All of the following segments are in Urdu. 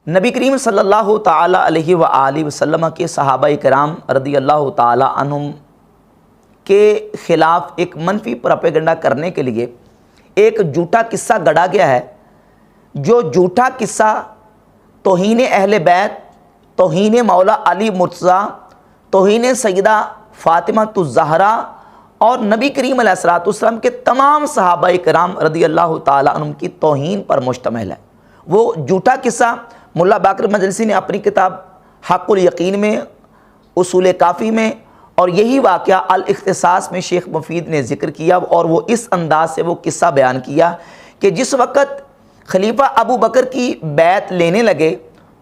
نبی کریم صلی اللہ تعالی علیہ وآلہ وسلم کے صحابہ کرام رضی اللہ تعالی عنہم کے خلاف ایک منفی پروپیگنڈا کرنے کے لیے ایک جھوٹا قصہ گڑھا گیا ہے، جو جھوٹا قصہ توہین اہل بیت، توہین مولا علی مرتضیٰ، توہین سیدہ فاطمہ الزہرا اور نبی کریم علیہ الصلوۃ والسلام کے تمام صحابہ کرام رضی اللہ تعالی عنہم کی توہین پر مشتمل ہے۔ وہ جھوٹا قصہ ملا باقر مجلسی نے اپنی کتاب حق الیقین میں، اصول کافی میں، اور یہی واقعہ الاختصاص میں شیخ مفید نے ذکر کیا، اور وہ اس انداز سے وہ قصہ بیان کیا کہ جس وقت خلیفہ ابو بکر کی بیعت لینے لگے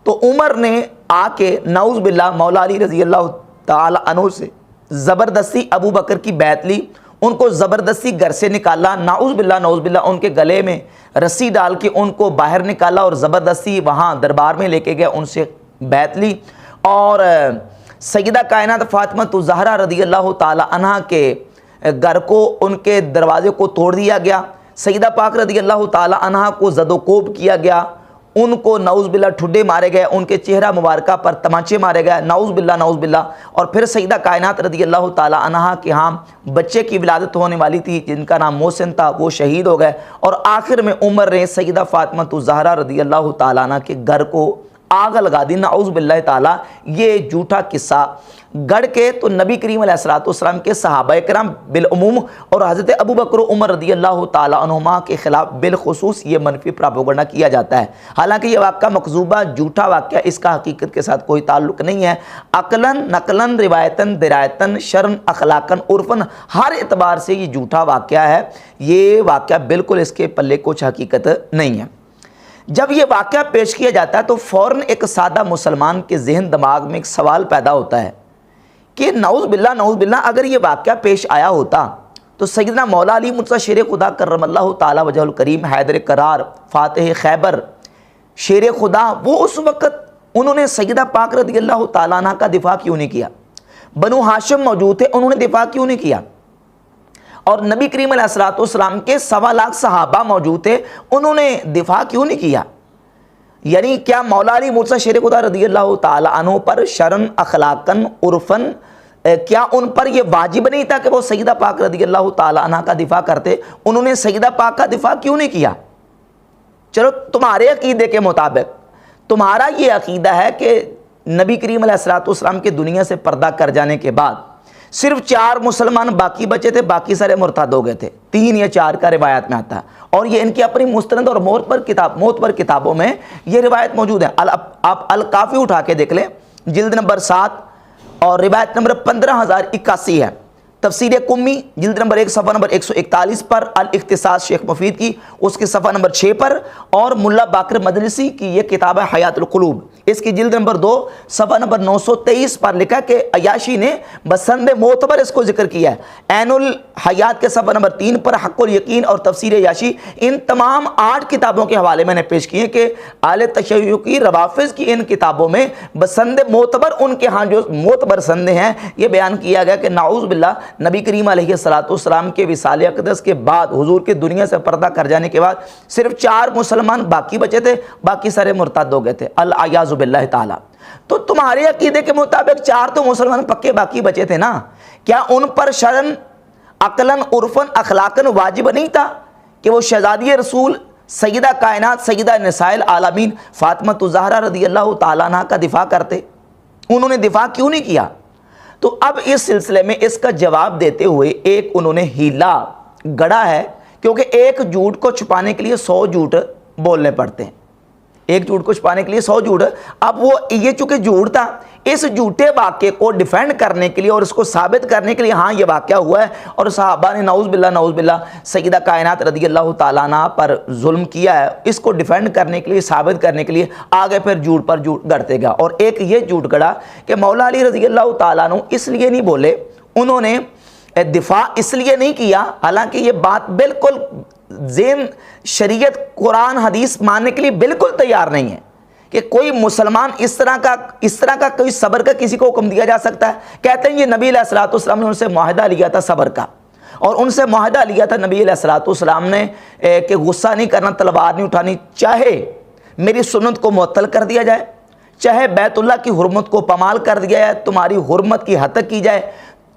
تو عمر نے آ کے نعوذ باللہ مولا علی رضی اللہ تعالی عنہ سے زبردستی ابو بکر کی بیعت لی، ان کو زبردستی گھر سے نکالا، نعوذ باللہ ان کے گلے میں رسی ڈال کے ان کو باہر نکالا اور زبردستی وہاں دربار میں لے کے گیا، ان سے بیعت لی، اور سیدہ کائنات فاطمہ الزہرا رضی اللہ تعالی عنہ کے گھر کو، ان کے دروازے کو توڑ دیا گیا، سیدہ پاک رضی اللہ تعالی عنہ کو زد و کوب کیا گیا، ان کو نعوذ باللہ ٹھڈے مارے گئے، ان کے چہرہ مبارکہ پر تمانچے مارے گئے، نعوذ باللہ، اور پھر سیدہ کائنات رضی اللہ تعالی عنہ کے ہاں بچے کی ولادت ہونے والی تھی جن کا نام محسن تھا، وہ شہید ہو گئے، اور آخر میں عمر نے سیدہ فاطمہ الزہرا رضی اللہ تعالی عنہ کے گھر کو آگ لگا دی، نعوذ باللہ تعالی۔ یہ جھوٹا قصہ گڑھ کے تو نبی کریم علیہ الصلوۃ والسلام کے صحابہ کرام بالعموم اور حضرت ابو بکر عمر رضی اللہ تعالی عنہما کے خلاف بالخصوص یہ منفی پروپیگنڈا کیا جاتا ہے۔ حالانکہ یہ واقعہ مکذوبہ جھوٹا واقعہ، اس کا حقیقت کے ساتھ کوئی تعلق نہیں ہے، عقلاً نقلاً روایتاً درایتاً شرعاً اخلاقاً عرفاً ہر اعتبار سے یہ جھوٹا واقعہ ہے، یہ واقعہ بالکل اس کے پلے کچھ حقیقت نہیں ہے۔ جب یہ واقعہ پیش کیا جاتا ہے تو فوراً ایک سادہ مسلمان کے ذہن دماغ میں ایک سوال پیدا ہوتا ہے کہ نعوذ باللہ اگر یہ واقعہ پیش آیا ہوتا تو سیدنا مولا علی مرتضیٰ شیر خدا کرم اللہ تعالی وجہ الکریم، حیدر قرار، فاتح خیبر، شیر خدا، وہ اس وقت انہوں نے سیدہ پاک رضی اللہ تعالیٰ عنہ کا دفاع کیوں نہیں کیا؟ بنو ہاشم موجود تھے، انہوں نے دفاع کیوں نہیں کیا؟ اور نبی کریم علیہ الصلوۃ والسلام کے 1.25 لاکھ صحابہ موجود تھے، انہوں نے دفاع کیوں نہیں کیا؟ یعنی کیا مولا علی مرتضیٰ شیر خدا رضی اللہ تعالی عنہ پر شرعاً اخلاقاً عرفاً کیا ان پر یہ واجب نہیں تھا کہ وہ سیدہ پاک رضی اللہ تعالی عنہ کا دفاع کرتے؟ انہوں نے سیدہ پاک کا دفاع کیوں نہیں کیا؟ چلو تمہارے عقیدے کے مطابق تمہارا یہ عقیدہ ہے کہ نبی کریم علیہ الصلوۃ والسلام کے دنیا سے پردہ کر جانے کے بعد صرف 4 مسلمان باقی بچے تھے، باقی سارے مرتد ہو گئے تھے، 3 یا 4 کا روایت میں آتا ہے، اور یہ ان کی اپنی مستند اور موت پر کتابوں میں یہ روایت موجود ہے۔ آپ الکافی اٹھا کے دیکھ لیں، جلد نمبر 7 اور روایت نمبر 15081 ہے، تفسیر قمی جلد نمبر 1 صفحہ نمبر 141 پر، الاختصاص شیخ مفید کی اس کے صفحہ نمبر 6 پر، اور ملا باقر مجلسی کی یہ کتاب ہے حیات القلوب، اس کی جلد نمبر 2 صفحہ نمبر 923 پر لکھا کہ عیاشی نے بسند معتبر اس کو ذکر کیا ہے۔ عین الحیات کے صفحہ نمبر 3 پر حق الیقین اور تفسیر عیاشی، ان تمام 8 کتابوں کے حوالے میں نے پیش کیے کہ اہل تشیع کی روافض کی ان کتابوں میں بسند معتبر، ان کے ہاں جو معتبر سندیں ہیں، یہ بیان کیا گیا کہ نعوذ باللہ نبی کریم علیہ الصلوۃ والسلام کے وصال اقدس کے بعد، حضور کے دنیا سے پردہ کر جانے کے بعد صرف 4 مسلمان باقی بچے تھے، باقی سارے مرتد ہو گئے تھے، العیاذ باللہ تعالی۔ تو تمہارے عقیدے کے مطابق 4 تو مسلمان پکے باقی بچے تھے نا، کیا ان پر شرعاً عقلاً عرفاً اخلاقاً واجب نہیں تھا کہ وہ شہزادی رسول سیدہ کائنات سیدہ نساء العالمین فاطمہ الزہرا رضی اللہ تعالیٰ عنہ کا دفاع کرتے؟ انہوں نے دفاع کیوں نہیں کیا؟ تو اب اس سلسلے میں اس کا جواب دیتے ہوئے ایک انہوں نے ہیلا گڑھا ہے، کیونکہ ایک جھوٹ کو چھپانے کے لیے 100 جھوٹ بولنے پڑتے ہیں، ایک جھوٹ کو چھپانے کے لیے 100 جھوٹ۔ اب وہ یہ چونکہ جھوٹ تھا، اس جھوٹے واقعے کو ڈیفینڈ کرنے کے لیے اور اس کو ثابت کرنے کے لیے ہاں یہ واقعہ ہوا ہے اور صحابہ نے نعوذ باللہ سیدہ کائنات رضی اللہ تعالیٰ عنہ پر ظلم کیا ہے، اس کو ڈیفینڈ کرنے کے لیے ثابت کرنے کے لیے آگے پھر جھوٹ پر جھوٹ گڑھتے گیا۔ اور ایک یہ جھوٹ گڑھا کہ مولا علی رضی اللہ تعالیٰ عنہ اس لیے نہیں بولے، انہوں نے دفاع اس لیے نہیں کیا، حالانکہ یہ بات بالکل ذہن شریعت قرآن حدیث ماننے کے لیے بالکل تیار نہیں ہے کہ کوئی مسلمان اس طرح کا کوئی صبر کا کسی کو حکم دیا جا سکتا ہے۔ کہتے ہیں یہ نبی علیہ الصلوۃ والسلام نے ان سے معاہدہ لیا تھا صبر کا، اور ان سے معاہدہ لیا تھا نبی علیہ الصلوۃ والسلام نے کہ غصہ نہیں کرنا، تلوار نہیں اٹھانی، چاہے میری سنت کو معطل کر دیا جائے، چاہے بیت اللہ کی حرمت کو پامال کر دیا جائے، تمہاری حرمت کی ہتک کی جائے،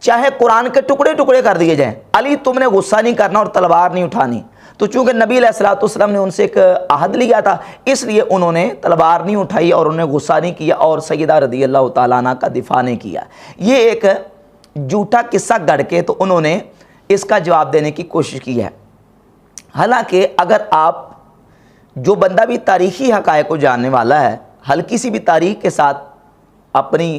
چاہے قرآن کے ٹکڑے ٹکڑے کر دیے جائیں، علی تم نے غصہ نہیں کرنا اور تلوار نہیں اٹھانی۔ تو چونکہ نبی علیہ الصلوۃ والسلام نے ان سے ایک عہد لیا تھا، اس لیے انہوں نے تلوار نہیں اٹھائی اور انہوں نے غصہ نہیں کیا اور سیدہ رضی اللہ تعالیٰ عنہ کا دفاع نہیں کیا۔ یہ ایک جھوٹا قصہ گڑھ کے تو انہوں نے اس کا جواب دینے کی کوشش کی ہے۔ حالانکہ اگر آپ، جو بندہ بھی تاریخی حقائق کو جاننے والا ہے، ہلکی سی بھی تاریخ کے ساتھ اپنی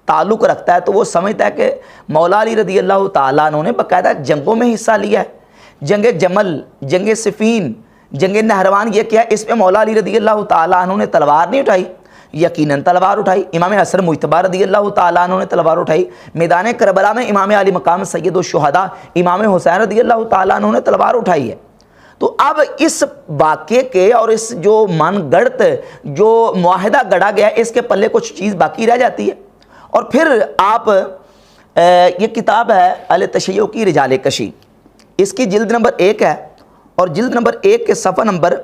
تعلق رکھتا ہے، تو وہ سمجھتا ہے کہ مولا علی رضی اللہ تعالیٰ عنہ نے باقاعدہ جنگوں میں حصہ لیا ہے، جنگ جمل، جنگ صفین، جنگ نہروان، یہ کیا اس میں مولا علی رضی اللہ تعالیٰ عنہ نے تلوار نہیں اٹھائی؟ یقیناً تلوار اٹھائی۔ امام حسن مجتبی رضی اللہ تعالیٰ عنہ نے تلوار اٹھائی۔ میدان کربلا میں امام علی مقام سید الشہداء امام حسین رضی اللہ تعالیٰ عنہ نے تلوار اٹھائی ہے۔ تو اب اس واقعے کے اور اس جو من گڑت جو معاہدہ گڑا گیا ہے، اس کے پلے کچھ چیز باقی رہ جاتی ہے۔ اور پھر آپ یہ کتاب ہے التشیع کی رجال کشی، اس کی جلد نمبر 1 ہے، اور جلد نمبر 1 کے صفحہ نمبر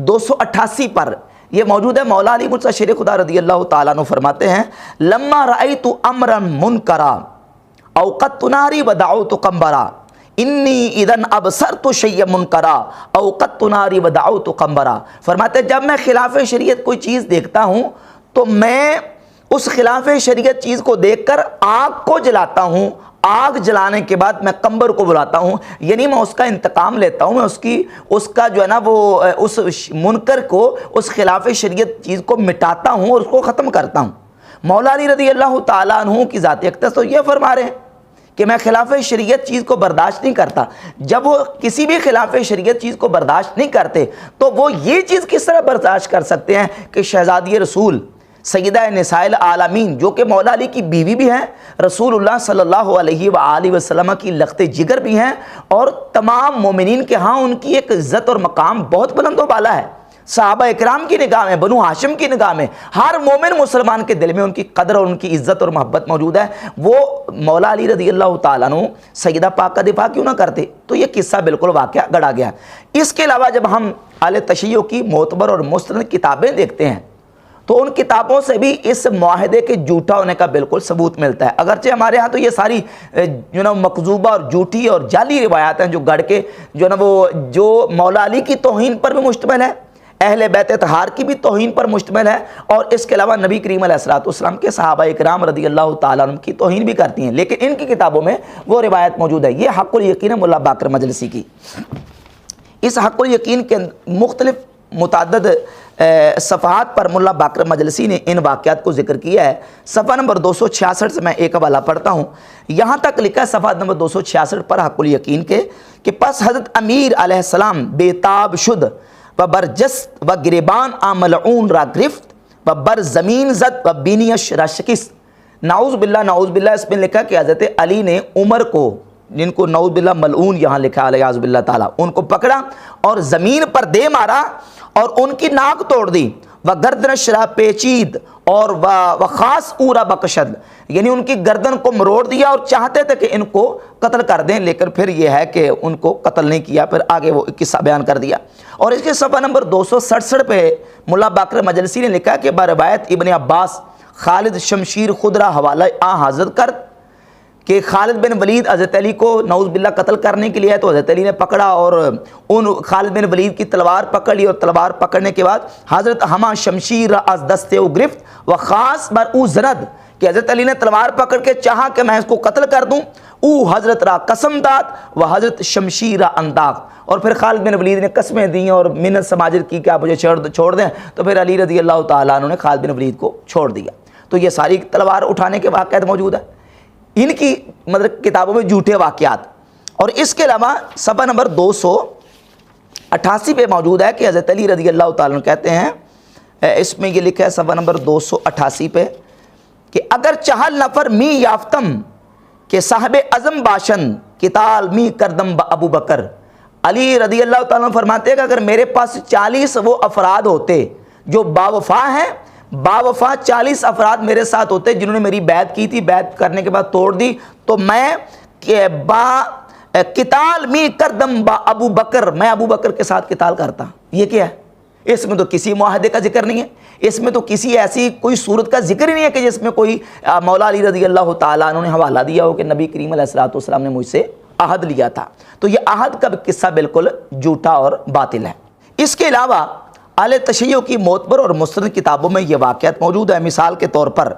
288 پر یہ موجود ہے۔ مولا علی مرتضیٰ شیر خدا رضی اللہ تعالیٰ عنہ فرماتے ہیں، لما رأیت امرا منکرا اوقدت ناری ودعوت قمبرا، انی اذن ابصرت شیء منکرا اوقدت ناری ودعوت قمبرا۔ فرماتے ہیں جب میں خلاف شریعت کوئی چیز دیکھتا ہوں تو میں اس خلاف شریعت چیز کو دیکھ کر آگ کو جلاتا ہوں، آگ جلانے کے بعد میں قمبر کو بلاتا ہوں، یعنی میں اس کا انتقام لیتا ہوں، میں اس کا جو ہے نا وہ اس منکر کو، اس خلاف شریعت چیز کو مٹاتا ہوں اور اس کو ختم کرتا ہوں۔ مولا علی رضی اللہ تعالیٰ عنہ کی ذات اقدس تو یہ فرما رہے ہیں کہ میں خلاف شریعت چیز کو برداشت نہیں کرتا۔ جب وہ کسی بھی خلاف شریعت چیز کو برداشت نہیں کرتے تو وہ یہ چیز کس طرح برداشت کر سکتے ہیں کہ شہزادی رسول سیدہ نساء العالمین، جو کہ مولا علی کی بیوی بھی ہیں، رسول اللہ صلی اللہ علیہ وآلہ وسلم کی لخت جگر بھی ہیں، اور تمام مومنین کے ہاں ان کی ایک عزت اور مقام بہت بلند و بالا ہے، صحابہ اکرام کی نگاہ میں، بنو ہاشم کی نگاہ میں، ہر مومن مسلمان کے دل میں ان کی قدر اور ان کی عزت اور محبت موجود ہے۔ وہ مولا علی رضی اللہ تعالیٰ عنہ سیدہ پاک کا دفاع کیوں نہ کرتے؟ تو یہ قصہ بالکل واقعہ گڑا گیا۔ اس کے علاوہ جب ہم اہل تشیع کی معتبر اور مستند کتابیں دیکھتے ہیں تو ان کتابوں سے بھی اس معاہدے کے جھوٹا ہونے کا بالکل ثبوت ملتا ہے، اگرچہ ہمارے ہاں تو یہ ساری مکذوبہ اور جھوٹی اور جعلی روایات ہیں جو گڑھ کے جو مولا علی کی توہین پر بھی مشتمل ہے، اہل بیت اطہار کی بھی توہین پر مشتمل ہے، اور اس کے علاوہ نبی کریم علیہ الصلوۃ والسلام کے صحابہ اکرام رضی اللہ تعالیٰ عنہ کی توہین بھی کرتی ہیں، لیکن ان کی کتابوں میں وہ روایت موجود ہے۔ یہ حق الیقین ہے ملا باقر مجلسی کی۔ اس حق الیقین کے مختلف متعدد صفحات پر ملا باقر مجلسی نے ان واقعات کو ذکر کیا ہے۔ صفحہ نمبر 266 سے میں ایک حوالہ پڑھتا ہوں، یہاں تک لکھا ہے صفحہ نمبر 266 پر حق الیقین کے کہ پس حضرت امیر علیہ السلام بےتاب شد و برجست و گریبان ملعون را گرفت و بر زمین زد و بینیش را شکست۔ نعوذ باللہ اس میں لکھا کہ حضرت علی نے عمر کو، جن کو نعوذ باللہ ملعون یہاں لکھا علیہ باللہ تعالیٰ، ان کو پکڑا اور زمین پر دے مارا اور ان کی ناک توڑ دی، و گردنش را پیچید اور و خاص اورا بکشد، یعنی ان کی گردن کو مروڑ دیا اور چاہتے تھے کہ ان کو قتل کر دیں، لیکن پھر یہ ہے کہ ان کو قتل نہیں کیا، پھر آگے وہ قصہ بیان کر دیا۔ اور اس کے صفحہ نمبر 267 پہ ملا باقر مجلسی نے لکھا کہ بروایت ابن عباس خالد شمشیر خود را حوالہ حاضر کر کہ خالد بن ولید حضرت علی کو نعوذ باللہ قتل کرنے کے لیے ہے، تو حضرت علی نے پکڑا اور ان خالد بن ولید کی تلوار پکڑ لی، اور تلوار پکڑنے کے بعد حضرت ہما شمشیر از دستے او گرفت و خاص بر او زند، کہ حضرت علی نے تلوار پکڑ کے چاہا کہ میں اس کو قتل کر دوں، او حضرت را قسم داد و حضرت شمشیر انداخت، اور پھر خالد بن ولید نے قسمیں دیں اور منت سماجت کی کہ آپ مجھے چھوڑ دیں، تو پھر علی رضی اللہ تعالیٰ عنہ نے خالد بن ولید کو چھوڑ دیا۔ تو یہ ساری تلوار اٹھانے کے واقعات موجود ہیں ان کی کتابوں میں، جھوٹے واقعات۔ اور اس کے علاوہ صفحہ نمبر 288 پہ موجود ہے کہ حضرت علی رضی اللہ تعالیٰ عنہ کہتے ہیں، اس میں یہ لکھا ہے صفحہ نمبر 288 پہ کہ اگر چہل نفر می یافتم کہ صاحب عزم باشن کتال می کردم با ابو بکر۔ علی رضی اللہ تعالیٰ عنہ فرماتے ہیں کہ اگر میرے پاس 40 وہ افراد ہوتے جو باوفا ہیں، باوفا 40 افراد میرے ساتھ ہوتے جنہوں نے میری بیعت کی تھی، بیعت کرنے کے بعد توڑ دی، تو میں قتال می کردم با ابو بکر، میں ابو بکر کے ساتھ قتال کرتا۔ یہ کیا ہے؟ اس میں تو کسی معاہدے کا ذکر نہیں ہے، اس میں تو کسی ایسی کوئی صورت کا ذکر ہی نہیں ہے کہ جس میں کوئی مولا علی رضی اللہ تعالیٰ عنہ نے حوالہ دیا ہو کہ نبی کریم علیہ الصلوۃ والسلام نے مجھ سے عہد لیا تھا۔ تو یہ عہد کا قصہ بالکل جھوٹا اور باطل ہے۔ اس کے علاوہ اہل تشیع کی معتبر اور مستند کتابوں میں یہ واقعات موجود ہے۔ مثال کے طور پر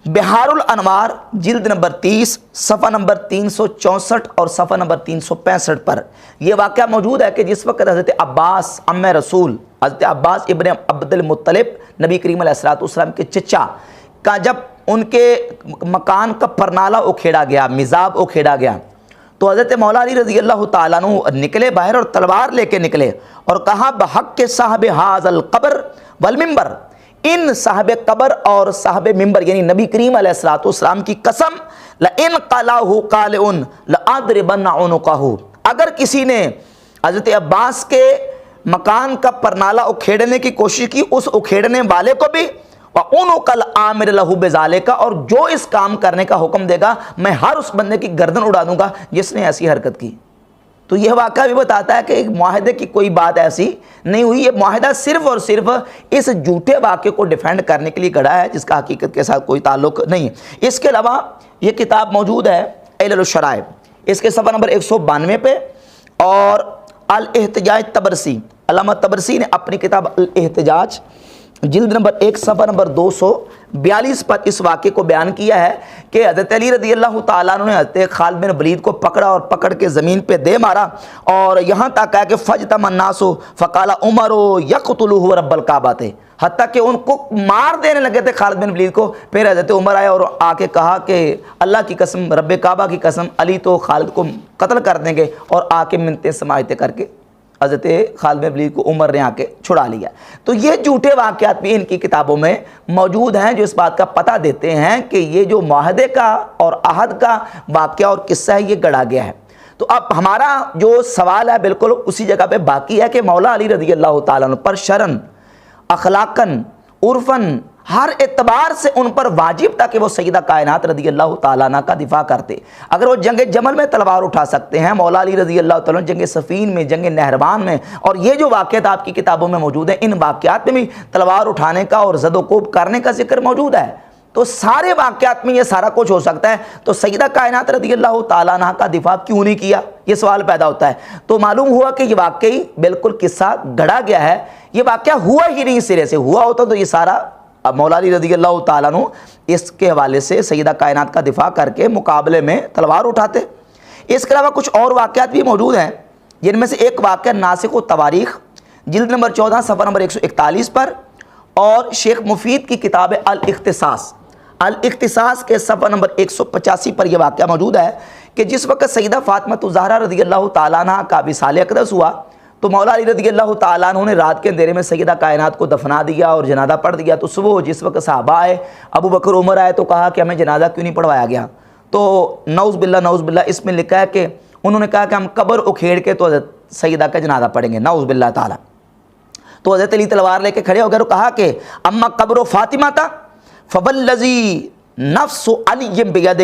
بحار الانوار جلد نمبر 30 صفحہ نمبر 364 اور صفحہ نمبر 365 پر یہ واقعہ موجود ہے کہ جس وقت حضرت عباس عم رسول حضرت عباس ابن عبد المطلب نبی کریم علیہ الصلوۃ والسلام کے چچا کا جب ان کے مکان کا پرنالہ اکھیڑا گیا، مزاب اکھیڑا گیا، تو حضرت مولا علی رضی اللہ تعالیٰ عنہ نکلے باہر اور تلوار لے کے نکلے اور کہا بحق کے صاحب ھذا القبر والمنبر، ان صاحب قبر اور صاحب منبر یعنی نبی کریم علیہ الصلوۃ والسلام کی قسم، لئن قلعہ قالع لأضربن عنقہ، اگر کسی نے حضرت عباس کے مکان کا پرنالہ اکھیڑنے کی کوشش کی، اس اکھیڑنے والے کو بھی، وعنق الآمر لہ بذالک، اور جو اس کام کرنے کا حکم دے گا میں ہر اس بندے کی گردن اڑا دوں گا جس نے ایسی حرکت کی۔ تو یہ واقعہ بھی بتاتا ہے کہ ایک معاہدے کی کوئی بات ایسی نہیں ہوئی، یہ معاہدہ صرف اور صرف اس جھوٹے واقعے کو ڈیفینڈ کرنے کے لیے گڑھا ہے جس کا حقیقت کے ساتھ کوئی تعلق نہیں ہے۔ اس کے علاوہ یہ کتاب موجود ہے علل الشرائع، اس کے صفحہ نمبر 192 پہ، اور الاحتجاج تبرسی، علامہ تبرسی نے اپنی کتاب الاحتجاج جلد نمبر 1 صفحہ نمبر 242 پر اس واقعے کو بیان کیا ہے کہ حضرت علی رضی اللہ تعالیٰ عنہ نے حضرت خالد بن ولید کو پکڑا اور پکڑ کے زمین پہ دے مارا، اور یہاں تک ہے کہ فجتم الناس فقال عمر یقتلہ رب الکعبہ، حتیٰ کہ ان کو مار دینے لگے تھے خالد بن ولید کو۔ پھر حضرت عمر آئے اور آ کے کہا کہ اللہ کی قسم، رب کعبہ کی قسم، علی تو خالد کو قتل کر دیں گے، اور آ کے منتیں سماعتیں کر کے حضرت خالد بن ولید کو عمر نے آ کے چھڑا لیا۔ تو یہ جھوٹے واقعات بھی ان کی کتابوں میں موجود ہیں جو اس بات کا پتہ دیتے ہیں کہ یہ جو معاہدے کا اور عہد کا واقعہ اور قصہ ہے یہ گڑھا گیا ہے۔ تو اب ہمارا جو سوال ہے بالکل اسی جگہ پہ باقی ہے کہ مولا علی رضی اللہ تعالیٰ عنہ پر شرعاً، اخلاقاً، عرفاً، ہر اعتبار سے ان پر واجب تھا کہ وہ سیدہ کائنات رضی اللہ تعالیٰ عنہ کا دفاع کرتے۔ اگر وہ جنگ جمل میں تلوار اٹھا سکتے ہیں، مولا علی رضی اللہ تعالیٰ عنہ جنگ صفین میں، جنگ نہروان میں، اور یہ جو واقعات آپ کی کتابوں میں موجود ہیں ان واقعات میں بھی تلوار اٹھانے کا اور زد و کوب کرنے کا ذکر موجود ہے۔ تو سارے واقعات میں یہ سارا کچھ ہو سکتا ہے، تو سیدہ کائنات رضی اللہ تعالیٰ عنہ کا دفاع کیوں نہیں کیا، یہ سوال پیدا ہوتا ہے۔ تو معلوم ہوا کہ یہ واقعی بالکل قصہ گڑھا گیا ہے، یہ واقعہ ہوا ہی نہیں، سرے سے ہوا ہوتا تو یہ سارا مولا علی رضی اللہ تعالیٰ عنہ اس کے حوالے سے سیدہ کائنات کا دفاع کر کے مقابلے میں تلوار اٹھاتے۔ اس کے علاوہ کچھ اور واقعات بھی موجود ہیں، جن میں سے ایک واقعہ ناسخ التواریخ جلد نمبر 14 صفحہ نمبر 141 پر، اور شیخ مفید کی کتاب الاختصاص، الاختصاص کے صفحہ نمبر 185 پر یہ واقعہ موجود ہے کہ جس وقت سیدہ فاطمہ الزہرا رضی اللہ تعالیٰ عنہ کا وصال اقدس ہوا تو مولا علی رضی اللہ تعالیٰ عنہ نے رات کے اندھیرے میں سیدہ کائنات کو دفنا دیا اور جنازہ پڑھ دیا۔ تو صبح جس وقت صحابہ آئے، ابو بکر عمر آئے، تو کہا کہ ہمیں جنازہ کیوں نہیں پڑھوایا گیا؟ تو نعوذ باللہ اس میں لکھا ہے کہ انہوں نے کہا کہ ہم قبر اکھیڑ کے تو حضرت سیدہ کا جنازہ پڑھیں گے، نعوذ باللہ تعالیٰ۔ تو حضرت علی تلوار لے کے کھڑے ہو گئے اور کہا کہ اما قبر فاطمہ تھا فوالذی نفس علی بیدہ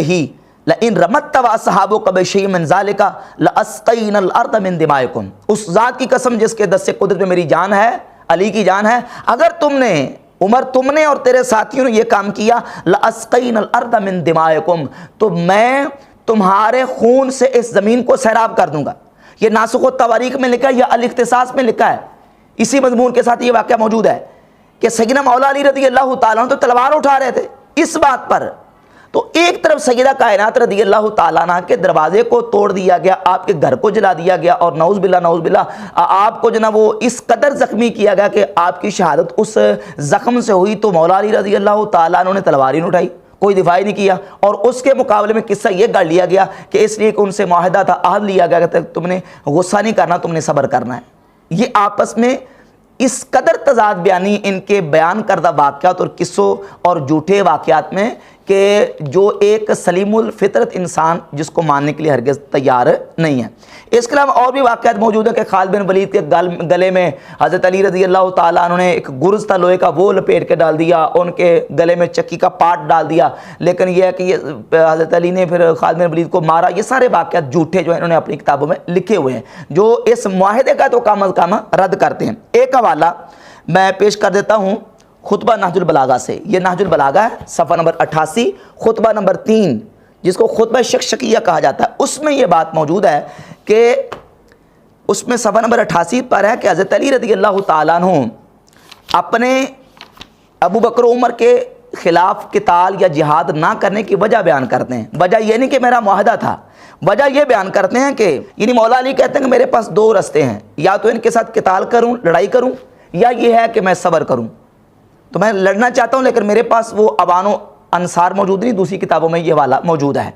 لئن رمت واصحابک بشیء من ذلک لاسقینا الارض من دمائکم، اس ذات کی قسم جس کے دست قدرت میں میری جان ہے، علی کی جان ہے، اگر تم نے عمر، تم نے اور تیرے ساتھیوں نے یہ کام کیا، لاسقینا الارض من دمائکم، تو میں تمہارے خون سے اس زمین کو سیراب کر دوں گا۔ یہ ناسخ التواریخ میں لکھا ہے، یہ الاختصاص میں لکھا ہے، اسی مضمون کے ساتھ یہ واقعہ موجود ہے کہ سیدنا مولا علی رضی اللہ تعالیٰ عنہ تو تلوار اٹھا رہے تھے اس بات پر، تو ایک طرف سیدہ کائنات رضی اللہ تعالیٰ عنہ کے دروازے کو توڑ دیا گیا، آپ کے گھر کو جلا دیا گیا، اور نعوذ باللہ آپ کو جناب وہ اس قدر زخمی کیا گیا کہ آپ کی شہادت اس زخم سے ہوئی، تو مولا علی رضی اللہ تعالیٰ عنہ نے تلوار ہی نہیں اٹھائی، کوئی دفاع ہی نہیں کیا، اور اس کے مقابلے میں قصہ یہ گڑھ لیا گیا کہ اس لیے کہ ان سے معاہدہ تھا، عہد لیا گیا کہ تم نے غصہ نہیں کرنا، تم نے صبر کرنا ہے۔ یہ آپس میں اس قدر تضاد بیانی ان کے بیان کردہ واقعات اور قصوں اور جھوٹے واقعات میں کہ جو ایک سلیم الفطرت انسان جس کو ماننے کے لیے ہرگز تیار نہیں ہے۔ اس کے علاوہ اور بھی واقعات موجود ہیں کہ خالد بن ولید کے گلے میں حضرت علی رضی اللہ تعالیٰ عنہ نے ایک گرز تھا لوہے کا، وہ لپیٹ کے ڈال دیا، ان کے گلے میں چکی کا پارٹ ڈال دیا، لیکن یہ ہے کہ یہ حضرت علی نے پھر خالد بن ولید کو مارا۔ یہ سارے واقعات جھوٹے جو ہیں انہوں نے اپنی کتابوں میں لکھے ہوئے ہیں، جو اس معاہدے کا تو کم از کم رد کرتے ہیں۔ ایک حوالہ میں پیش کر دیتا ہوں خطبہ نہج البلاغہ سے، یہ نہج البلاغہ ہے، صفحہ نمبر 88، خطبہ نمبر 3، جس کو خطبہ شکشکیہ کہا جاتا ہے۔ اس میں یہ بات موجود ہے کہ اس میں صفحہ نمبر 88 پر ہے کہ حضرت علی رضی اللہ تعالیٰ عنہ اپنے ابو بکر و عمر کے خلاف قتال یا جہاد نہ کرنے کی وجہ بیان کرتے ہیں۔ وجہ یہ نہیں کہ میرا معاہدہ تھا، وجہ یہ بیان کرتے ہیں کہ یعنی مولا علی کہتے ہیں کہ میرے پاس دو رستے ہیں، یا تو ان کے ساتھ قتال کروں، لڑائی کروں، یا یہ ہے کہ میں صبر کروں۔ تو میں لڑنا چاہتا ہوں لیکن میرے پاس وہ اوان و انصار موجود نہیں، دوسری کتابوں میں یہ والا موجود ہے،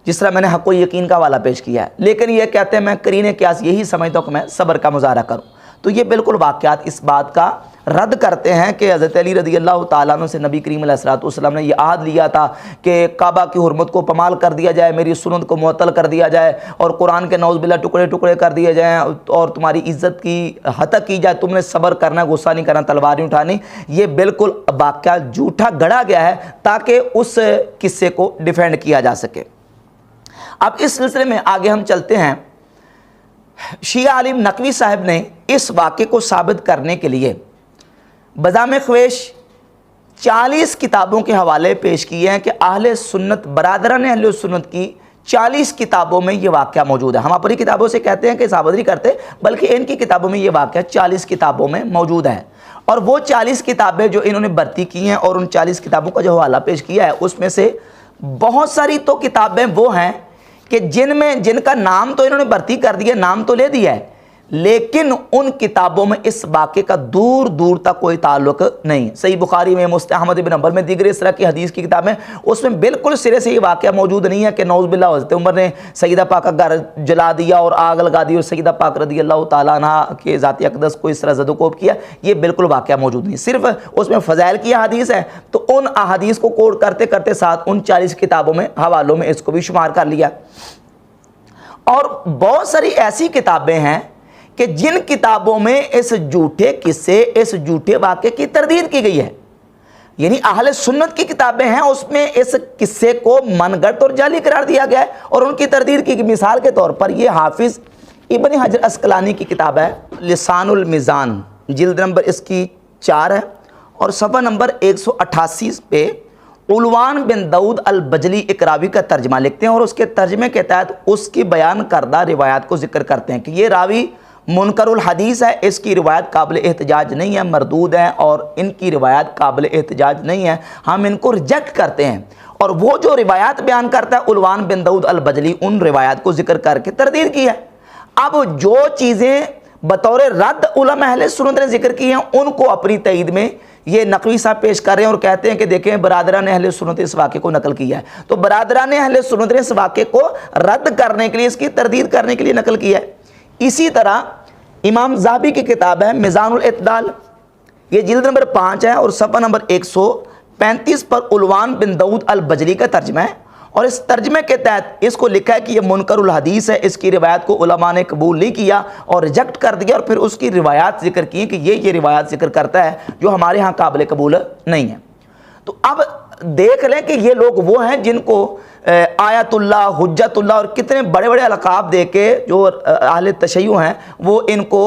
جس طرح میں نے حق و یقین کا والا پیش کیا ہے، لیکن یہ کہتے ہیں میں قرین قیاس یہی سمجھتا ہوں کہ میں صبر کا مظاہرہ کروں۔ تو یہ بالکل واقعات اس بات کا رد کرتے ہیں کہ حضرت علی رضی اللہ تعالیٰ عنہ سے نبی کریم علیہ السلام نے یہ عہد لیا تھا کہ کعبہ کی حرمت کو پامال کر دیا جائے، میری سنت کو معطل کر دیا جائے، اور قرآن کے نعوذ باللہ ٹکڑے ٹکڑے کر دیے جائیں، اور تمہاری عزت کی ہتک کی جائے، تم نے صبر کرنا، غصہ نہیں کرنا، تلوار نہیں اٹھانی۔ یہ بالکل واقعہ جھوٹا گڑھا گیا ہے تاکہ اس قصے کو ڈیفینڈ کیا جا سکے۔ اب اس سلسلے میں آگے ہم چلتے ہیں۔ شیعہ عالم نقوی صاحب نے اس واقعے کو ثابت کرنے کے لیے بذام خواہش 40 کتابوں کے حوالے پیش کیے ہیں کہ اہل سنت، برادران اہل سنت کی 40 کتابوں میں یہ واقعہ موجود ہے۔ ہم اپنی کتابوں سے کہتے ہیں کہ ثابت نہیں کرتے، بلکہ ان کی کتابوں میں یہ واقعہ 40 کتابوں میں موجود ہے، اور وہ 40 کتابیں جو انہوں نے بھرتی کی ہیں اور ان 40 کتابوں کا جو حوالہ پیش کیا ہے، اس میں سے بہت ساری تو کتابیں وہ ہیں کہ جن کا نام تو انہوں نے بھرتی کر دیا، نام تو لے دیا ہے، لیکن ان کتابوں میں اس واقعے کا دور دور تک کوئی تعلق نہیں۔ صحیح بخاری میں، مستہ احمد بن حنبل میں، دیگر اس طرح کی حدیث کی کتابیں، اس میں بالکل سرے سے یہ واقعہ موجود نہیں ہے کہ نعوذ باللہ حضرت عمر نے سیدہ پاک کا گھر جلا دیا اور آگ لگا دی اور سیدہ پاک رضی اللہ تعالیٰ عنہ کے ذات اقدس کو اس طرح زد و کوب کیا۔ یہ بالکل واقعہ موجود نہیں، صرف اس میں فضائل کی احادیث ہے، تو ان احادیث کو کوٹ کرتے کرتے ساتھ ان 40 کتابوں میں حوالوں میں اس کو بھی شمار کر لیا۔ اور بہت ساری ایسی کتابیں ہیں کہ جن کتابوں میں اس جھوٹے قصے، اس جھوٹے واقعے کی تردید کی گئی ہے، یعنی اہل سنت کی کتابیں ہیں، اس میں اس قصے کو من گھڑت اور جعلی قرار دیا گیا ہے اور ان کی تردید کی گئی۔ مثال کے طور پر یہ حافظ ابن حجر عسقلانی کی کتاب ہے لسان المیزان، جلد نمبر اس کی 4 ہے، اور صفحہ نمبر 188 پہ علوان بن داؤد البجلی ایک راوی کا ترجمہ لکھتے ہیں، اور اس کے ترجمے کے تحت اس کی بیان کردہ روایات کو ذکر کرتے ہیں کہ یہ راوی منکر الحدیث ہے، اس کی روایت قابل احتجاج نہیں ہے، مردود ہے، اور ان کی روایت قابل احتجاج نہیں ہے، ہم ان کو ریجیکٹ کرتے ہیں۔ اور وہ جو روایات بیان کرتا ہے علوان بن داؤد البجلی، ان روایات کو ذکر کر کے تردید کی ہے۔ اب جو چیزیں بطور رد علماء اہل سنت نے ذکر کی ہیں، ان کو اپنی تائید میں یہ نقوی صاحب پیش کر رہے ہیں اور کہتے ہیں کہ دیکھیں برادران اہل سنت اس واقعے کو نقل کیا ہے۔ تو برادران اہل سنت نے اس واقعے کو رد کرنے کے لیے، اس کی تردید کرنے کے لیے نقل کیا ہے۔ اسی طرح امام ذہبی کی کتاب ہے میزان الاعتدال، یہ جلد نمبر 5 ہے، اور صفحہ نمبر 135 پر علوان بن داؤد البجلی کا ترجمہ ہے، اور اس ترجمے کے تحت اس کو لکھا ہے کہ یہ منکر الحدیث ہے، اس کی روایت کو علماء نے قبول نہیں کیا اور ریجیکٹ کر دیا، اور پھر اس کی روایات ذکر کی کہ یہ روایات ذکر کرتا ہے جو ہمارے ہاں قابل قبول نہیں ہے۔ تو اب دیکھ لیں کہ یہ لوگ وہ ہیں جن کو آیت اللہ، حجت اللہ اور کتنے بڑے بڑے القاب دے کے جو اہل تشیع ہیں وہ ان کو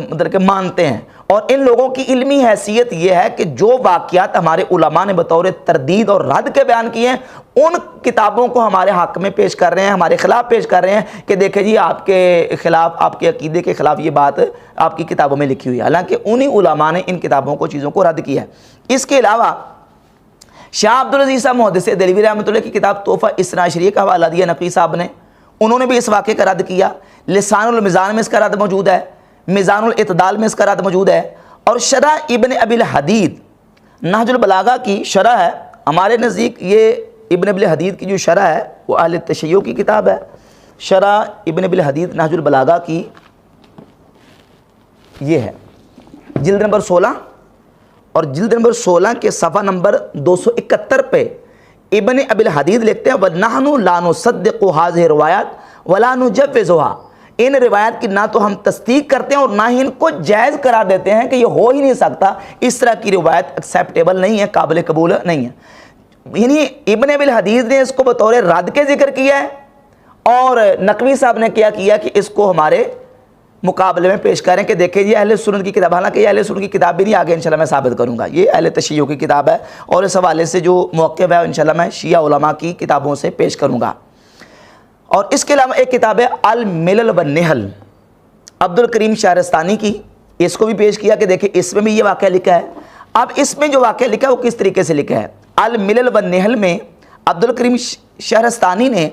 مطلب کہ مانتے ہیں، اور ان لوگوں کی علمی حیثیت یہ ہے کہ جو واقعات ہمارے علماء نے بطور تردید اور رد کے بیان کیے ہیں، ان کتابوں کو ہمارے حق میں پیش کر رہے ہیں، ہمارے خلاف پیش کر رہے ہیں کہ دیکھیں جی آپ کے خلاف، آپ کے عقیدے کے خلاف یہ بات آپ کی کتابوں میں لکھی ہوئی ہے، حالانکہ انہی علماء نے ان کتابوں کو، چیزوں کو رد کیا ہے۔ اس کے علاوہ شاہ عبدالعزیز صاحب محدث دہلوی رحمۃ اللہ کی کتاب تحفہ اثنا عشریہ کا حوالہ دیا نقوی صاحب نے، انہوں نے بھی اس واقعے کا رد کیا۔ لسان المیزان میں اس کا رد موجود ہے، میزان الاعتدال میں اس کا رد موجود ہے، اور شرح ابن ابی الحدید نہج البلاغہ کی شرح ہے، ہمارے نزدیک یہ ابن ابی الحدید کی جو شرح ہے وہ اہل تشیع کی کتاب ہے، شرح ابن ابی الحدید نہج البلاغہ کی یہ ہے جلد نمبر 16، اور جلد نمبر 16 کے صفحہ نمبر 271 پہ ابن ابی الحدید لکھتے ہیں وَنَحْنُ لَا نُصَدِّقُ هَذِهِ الرِّوَایَاتِ وَلَا نُجَوِّزُهَا، ان روایت کی نہ تو ہم تصدیق کرتے ہیں اور نہ ہی ان کو جائز قرار دیتے ہیں کہ یہ ہو ہی نہیں سکتا، اس طرح کی روایت ایکسیپٹیبل نہیں ہے، قابل قبول نہیں ہے۔ یعنی ابن ابی الحدیث نے اس کو بطور رد کے ذکر کیا ہے، اور نقوی صاحب نے کیا کہ اس کو ہمارے مقابلے میں پیش کریں کہ دیکھیں یہ اہل سنت کی کتاب، حالانکہ یہ اہل سنت کی کتاب بھی نہیں، آگے انشاءاللہ میں ثابت کروں گا، یہ اہل تشیع کی کتاب ہے، اور اس حوالے سے جو موقف ہے انشاءاللہ میں شیعہ علماء کی کتابوں سے پیش کروں گا۔ اور اس کے علاوہ ایک کتاب ہے الملل والنحل، عبد الکریم شہرستانی کی، اس کو بھی پیش کیا کہ دیکھیں اس میں بھی یہ واقعہ لکھا ہے۔ اب اس میں جو واقعہ لکھا ہے وہ کس طریقے سے لکھا ہے؟ الملل والنحل میں عبد الکریم شہرستانی نے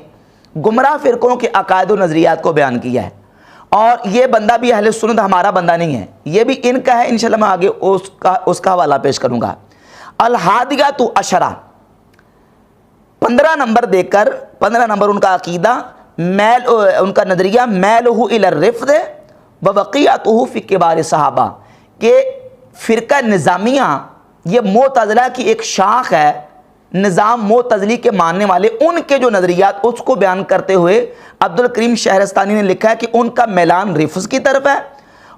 گمراہ فرقوں کے عقائد و نظریات کو بیان کیا ہے، اور یہ بندہ بھی اہل سنت ہمارا بندہ نہیں ہے، یہ بھی ان کا ہے، انشاءاللہ میں آگے اس کا حوالہ پیش کروں گا۔ الحادیۃ عشرہ، 15 نمبر دے کر، 15 نمبر ان کا عقیدہ، ان کا نظریہ میلہ الی الرفض وبقیتہ فی کبار صحابہ، کہ فرقہ نظامیہ یہ معتزلہ کی ایک شاخ ہے، نظام معتزلی کے ماننے والے ان کے جو نظریات اس کو بیان کرتے ہوئے عبد الکریم شہرستانی نے لکھا ہے کہ ان کا میلان رفض کی طرف ہے،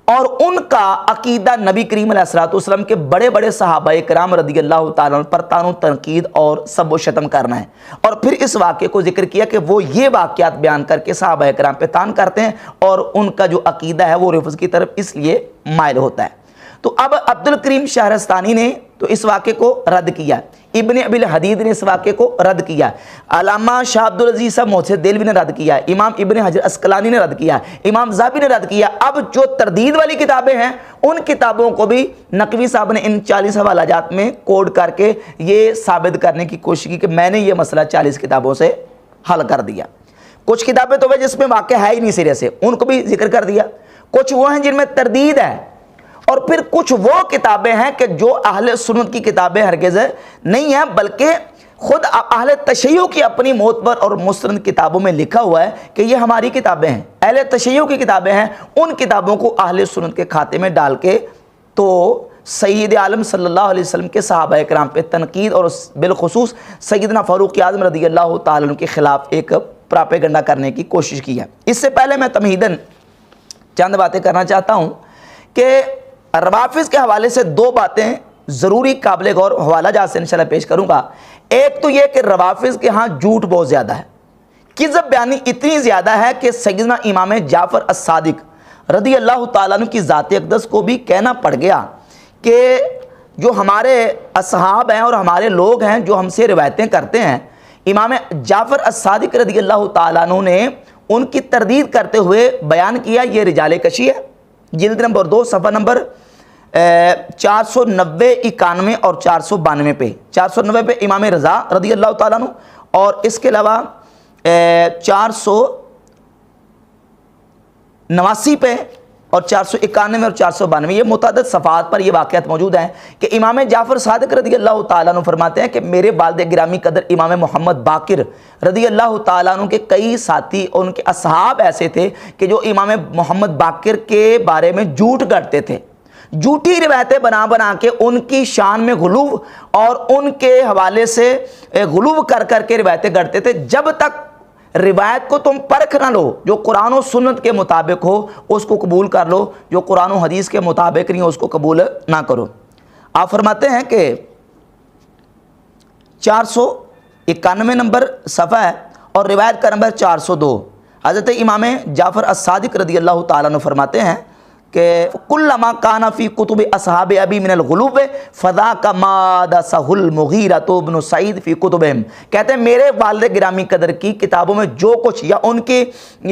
اور ان کا عقیدہ نبی کریم علیہ الصلوۃ والسلام کے بڑے بڑے صحابہ کرام رضی اللہ تعالیٰ عنہ پر طعن و تنقید اور سب و شتم کرنا ہے، اور پھر اس واقعے کو ذکر کیا کہ وہ یہ واقعات بیان کر کے صحابہ کرام پہ طعن کرتے ہیں، اور ان کا جو عقیدہ ہے وہ رفض کی طرف اس لیے مائل ہوتا ہے۔ تو اب عبد الکریم شہرستانی نے تو اس واقعے کو رد کیا، ابن ابی الحدیث نے اس واقعے کو رد کیا، علامہ شاہ عبد العزیز صاحب محدث دہلوی نے رد کیا، امام ابن حجر عسقلانی نے رد کیا، امام ذہبی نے رد کیا۔ اب جو تردید والی کتابیں ہیں ان کتابوں کو بھی نقوی صاحب نے ان 40 حوالہ جات میں کوڈ کر کے یہ ثابت کرنے کی کوشش کی کہ میں نے یہ مسئلہ 40 کتابوں سے حل کر دیا۔ کچھ کتابیں تو وہ جس میں واقع ہے ہی نہیں سرے سے، ان کو بھی ذکر کر دیا، کچھ وہ ہیں جن میں تردید ہے، اور پھر کچھ وہ کتابیں ہیں کہ جو اہل سنت کی کتابیں ہرگز نہیں ہیں، بلکہ خود اہل تشیع کی اپنی معتبر اور مستند کتابوں میں لکھا ہوا ہے کہ یہ ہماری کتابیں ہیں، اہل تشیع کی کتابیں ہیں، ان کتابوں کو اہل سنت کے کھاتے میں ڈال کے تو سید عالم صلی اللہ علیہ وسلم کے صحابہ کرام پہ تنقید اور بالخصوص سیدنا فاروق اعظم رضی اللہ تعالیٰ عنہ کے خلاف ایک پراپیگنڈا کرنے کی کوشش کی ہے۔ اس سے پہلے میں تمہیداً چند باتیں کرنا چاہتا ہوں کہ روافض کے حوالے سے 2 باتیں ضروری قابل غور حوالہ جات سے انشاءاللہ پیش کروں گا۔ ایک تو یہ کہ روافض کے ہاں جھوٹ بہت زیادہ ہے، کذب بیانی اتنی زیادہ ہے کہ سیدنا امام جعفر الصادق رضی اللہ تعالیٰ عنہ کی ذات اقدس کو بھی کہنا پڑ گیا کہ جو ہمارے اصحاب ہیں اور ہمارے لوگ ہیں جو ہم سے روایتیں کرتے ہیں، امام جعفر الصادق رضی اللہ تعالیٰ عنہ نے ان کی تردید کرتے ہوئے بیان کیا، یہ رجال کشی ہے، جلد نمبر 2 صفحہ نمبر 490 91 اور 492 پہ، 490 پہ امام رضا رضی اللہ تعالیٰ عنہ، اور اس کے علاوہ 489 پہ اور 491 اور 492، یہ متعدد صفحات پر یہ واقعات موجود ہیں کہ امام جعفر صادق رضی اللہ تعالیٰ عنہ فرماتے ہیں کہ میرے والد گرامی قدر امام محمد باقر رضی اللہ تعالیٰ عنہ کے کئی ساتھی اور ان کے اصحاب ایسے تھے کہ جو امام محمد باقر کے بارے میں جھوٹ گڑھتے تھے، جھوٹی روایتیں بنا بنا کے ان کی شان میں غلو اور ان کے حوالے سے غلو کر کر کے روایتیں گڑھتے تھے۔ جب تک روایت کو تم پرکھ نہ لو، جو قرآن و سنت کے مطابق ہو اس کو قبول کر لو، جو قرآن و حدیث کے مطابق نہیں ہو اس کو قبول نہ کرو۔ آپ فرماتے ہیں کہ 491 نمبر صفحہ ہے اور روایت کا نمبر 402، حضرت امام جعفر الصادق رضی اللہ تعالیٰ عنہ فرماتے ہیں کہ کلما کان فی کتب اصحاب ابی من الغلو فذاک ما دسہ المغیرہ بن سعید فی کتبہم، کہتے ہیں میرے والد گرامی قدر کی کتابوں میں جو کچھ یا ان کے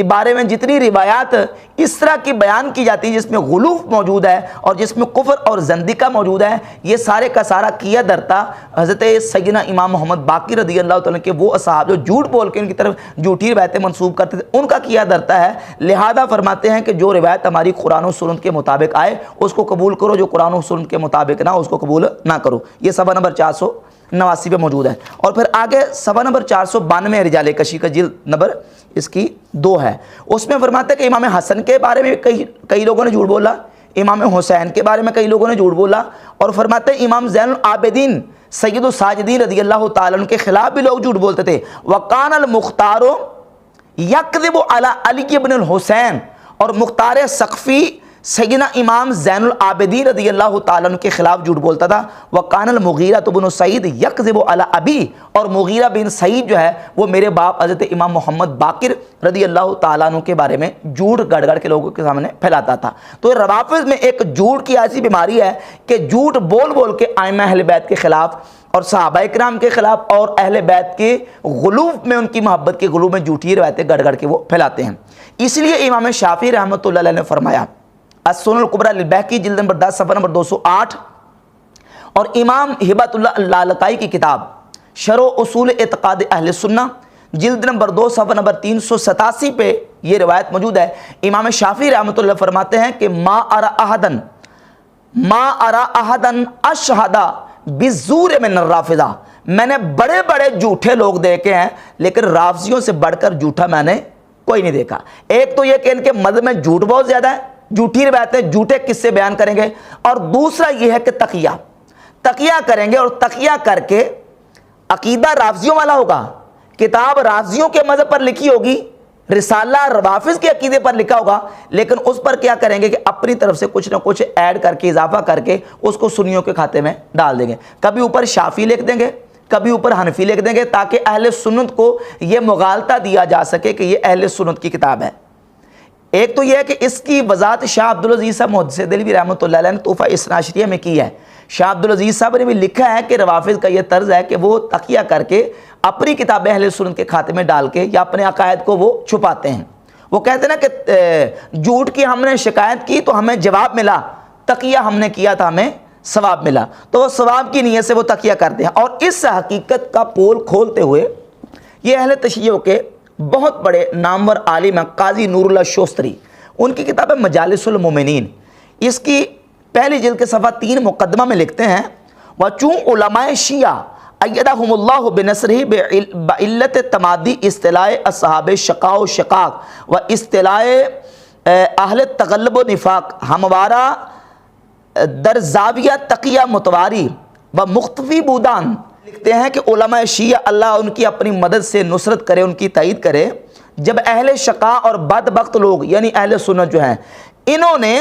بارے میں جتنی روایات اس طرح کی بیان کی جاتی ہے جس میں غلو موجود ہے اور جس میں کفر اور زندقہ موجود ہے، یہ سارے کا سارا کیا درتا حضرت سیدنا امام محمد باقر رضی اللہ تعالیٰ کے وہ اصحاب جو جھوٹ بول کے ان کی طرف جھوٹی روایتیں منسوب کرتے تھے ان کا کیا درتا ہے۔ لہذا فرماتے ہیں کہ جو روایت ہماری قرآن و سنت کے مطابق آئے اس کو قبول کرو، جو قرآن و سنت کے مطابق نہ اس کو قبول نہ کرو۔ یہ صفحہ نمبر 489 پہ موجود ہے، اور پھر آگے صفحہ نمبر 492 رجال کشی کا جلد نمبر اس کی 2 ہے، اس میں فرماتے ہیں کہ امام حسن کے بارے میں کئی لوگوں نے جھوٹ بولا، امام حسین کے بارے میں کئی لوگوں نے جھوٹ بولا، اور فرماتے ہیں امام زین العابدین سید الساجدین رضی اللہ تعالیٰ عنہ کے خلاف بھی لوگ جھوٹ بولتے تھے۔ وقان المختار یکذب علی علی بن الحسین، اور مختار سقفی سیدنا امام زین العابدین رضی اللہ تعالیٰ عنہ کے خلاف جھوٹ بولتا تھا. وکان المغیرہ بن سعید یکذب علی ابی، اور مغیرہ بن سعید جو ہے وہ میرے باپ حضرت امام محمد باقر رضی اللہ تعالیٰ عنہ کے بارے میں جھوٹ گڑ گڑ کے لوگوں کے سامنے پھیلاتا تھا. تو روافض میں ایک جھوٹ کی ایسی بیماری ہے کہ جھوٹ بول بول کے ائمہ اہل بیت کے خلاف اور صحابہ کرام کے خلاف اور اہل بیت کے غلو میں، ان کی محبت کے غلو میں جھوٹی روایتیں گڑ گڑ کے وہ پھیلاتے ہیں. اس لیے امام شافعی رحمۃ اللہ علیہ نے فرمایا السنن الکبریٰ للبیہقی جلد نمبر 10 صفحہ نمبر 208، اور امام ہبۃ اللہ اللالکائی کی کتاب شرح اصول اعتقاد اہل سنہ جلد نمبر 2 صفحہ نمبر 387 پہ یہ روایت موجود ہے. امام شافعی رحمۃ اللہ فرماتے ہیں کہ ما ارا احدن اشہد بالزور من الرافضہ، میں نے بڑے بڑے جھوٹے لوگ دیکھے ہیں لیکن رافضیوں سے بڑھ کر جھوٹا میں نے کوئی نہیں دیکھا. ایک تو یہ کہ ان کے مذہب میں جھوٹ بہت زیادہ ہے، جھوٹی روایتیں، جھوٹے قصے بیان کریں گے، اور دوسرا یہ ہے کہ تقیہ کریں گے، اور تقیہ کر کے عقیدہ رافضیوں والا ہوگا، کتاب رافضیوں کے مذہب پر لکھی ہوگی، رسالہ روافض کے عقیدے پر لکھا ہوگا، لیکن اس پر کیا کریں گے کہ اپنی طرف سے کچھ نہ کچھ ایڈ کر کے، اضافہ کر کے اس کو سنیوں کے کھاتے میں ڈال دیں گے. کبھی اوپر شافعی لکھ دیں گے، کبھی اوپر حنفی لکھ دیں گے، تاکہ اہل سنت کو یہ مغالطہ دیا جا سکے کہ یہ اہل سنت کی کتاب ہے. ایک تو یہ ہے کہ اس کی وضاحت شاہ عبدالعزیز صاحب محدث دہلوی رحمۃ اللہ علیہ نے تحفہ اثنا عشریہ میں کی ہے. شاہ عبدالعزیز صاحب نے بھی لکھا ہے کہ روافض کا یہ طرز ہے کہ وہ تقیہ کر کے اپنی کتاب اہل سنت کے کھاتے میں ڈال کے یا اپنے عقائد کو وہ چھپاتے ہیں. وہ کہتے ہیں نا کہ جھوٹ کی ہم نے شکایت کی تو ہمیں جواب ملا، تقیہ ہم نے کیا تھا ہمیں ثواب ملا. تو وہ ثواب کی نیت سے وہ تقیہ کرتے ہیں. اور اس حقیقت کا پول کھولتے ہوئے یہ اہل تشیع کے بہت بڑے نامور عالم ہیں قاضی نور اللہ شوستری، ان کی کتاب ہے مجالس المومنین، اس کی پہلی جلد کے صفحہ 3 مقدمہ میں لکھتے ہیں وَچون علماء شیعہ ایدہم اللہ بنصرہ بعلت تمادی اصطلاح اصحاب شقاء و شقاق و اصطلاح اہل تغلب و نفاق ہموارہ در زاویہ تقیہ متواری و مختفی بودان. لکھتے ہیں کہ علماء شیعہ اللہ ان کی اپنی مدد سے نصرت کرے، ان کی تائید کرے، جب اہل شقاء اور بدبخت لوگ یعنی اہل سنت جو ہیں انہوں نے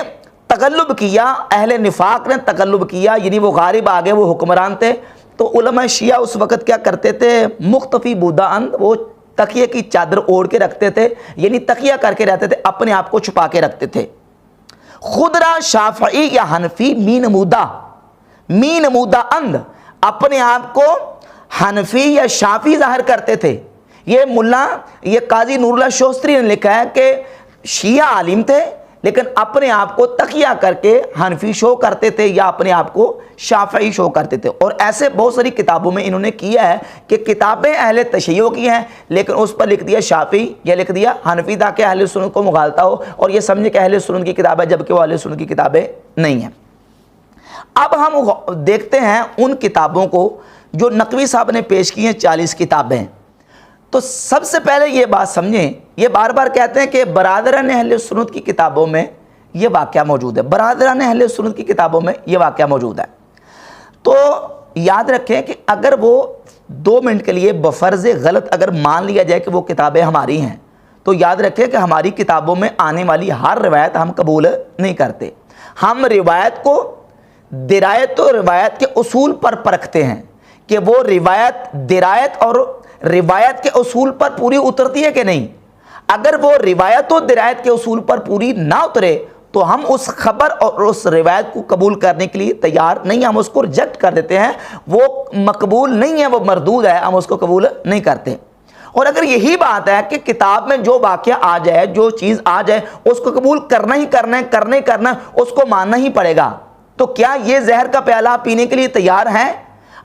تغلب کیا، اہل نفاق نے تغلب کیا، یعنی وہ غالب آگے، وہ حکمران تھے، تو علماء شیعہ اس وقت کیا کرتے تھے؟ مختفی بودان، وہ تقیہ کی چادر اوڑھ کے رکھتے تھے، یعنی تقیہ کر کے رہتے تھے، اپنے آپ کو چھپا کے رکھتے تھے. خود را شافعی یا حنفی می نمودہ اند، اپنے آپ کو حنفی یا شافعی ظاہر کرتے تھے. یہ ملا، یہ قاضی نور اللہ شوستری نے لکھا ہے کہ شیعہ عالم تھے لیکن اپنے آپ کو تقیہ کر کے حنفی شو کرتے تھے یا اپنے آپ کو شافعی شو کرتے تھے. اور ایسے بہت ساری کتابوں میں انہوں نے کیا ہے کہ کتابیں اہل تشیع کی ہیں لیکن اس پر لکھ دیا شافعی یا لکھ دیا حنفی تاکہ اہل سنت کو مغالطہ ہو اور یہ سمجھے کہ اہل سنت کی کتاب ہے جبکہ وہ اہل سنت کی کتابیں نہیں ہیں. اب ہم دیکھتے ہیں ان کتابوں کو جو نقوی صاحب نے پیش کی ہیں، 40 کتابیں. تو سب سے پہلے یہ بات سمجھیں، یہ بار بار کہتے ہیں کہ برادران اہل سنت کی کتابوں میں یہ واقعہ موجود ہے، برادران اہل سنت کی کتابوں میں یہ واقعہ موجود ہے. تو یاد رکھیں کہ اگر وہ 2 منٹ کے لیے بفرض غلط اگر مان لیا جائے کہ وہ کتابیں ہماری ہیں تو یاد رکھیں کہ ہماری کتابوں میں آنے والی ہر روایت ہم قبول نہیں کرتے. ہم روایت کو درایت و روایت کے اصول پر پرکھتے ہیں کہ وہ روایت درایت اور روایت کے اصول پر پوری اترتی ہے کہ نہیں. اگر وہ روایت و درایت کے اصول پر پوری نہ اترے تو ہم اس خبر اور اس روایت کو قبول کرنے کے لیے تیار نہیں، ہم اس کو ریجیکٹ کر دیتے ہیں. وہ مقبول نہیں ہے، وہ مردود ہے، ہم اس کو قبول نہیں کرتے. اور اگر یہی بات ہے کہ کتاب میں جو واقعہ آ جائے، جو چیز آ جائے، اس کو قبول کرنا ہی کرنا اس کو ماننا ہی پڑے گا، تو کیا یہ زہر کا پیالہ پینے کے لیے تیار ہیں؟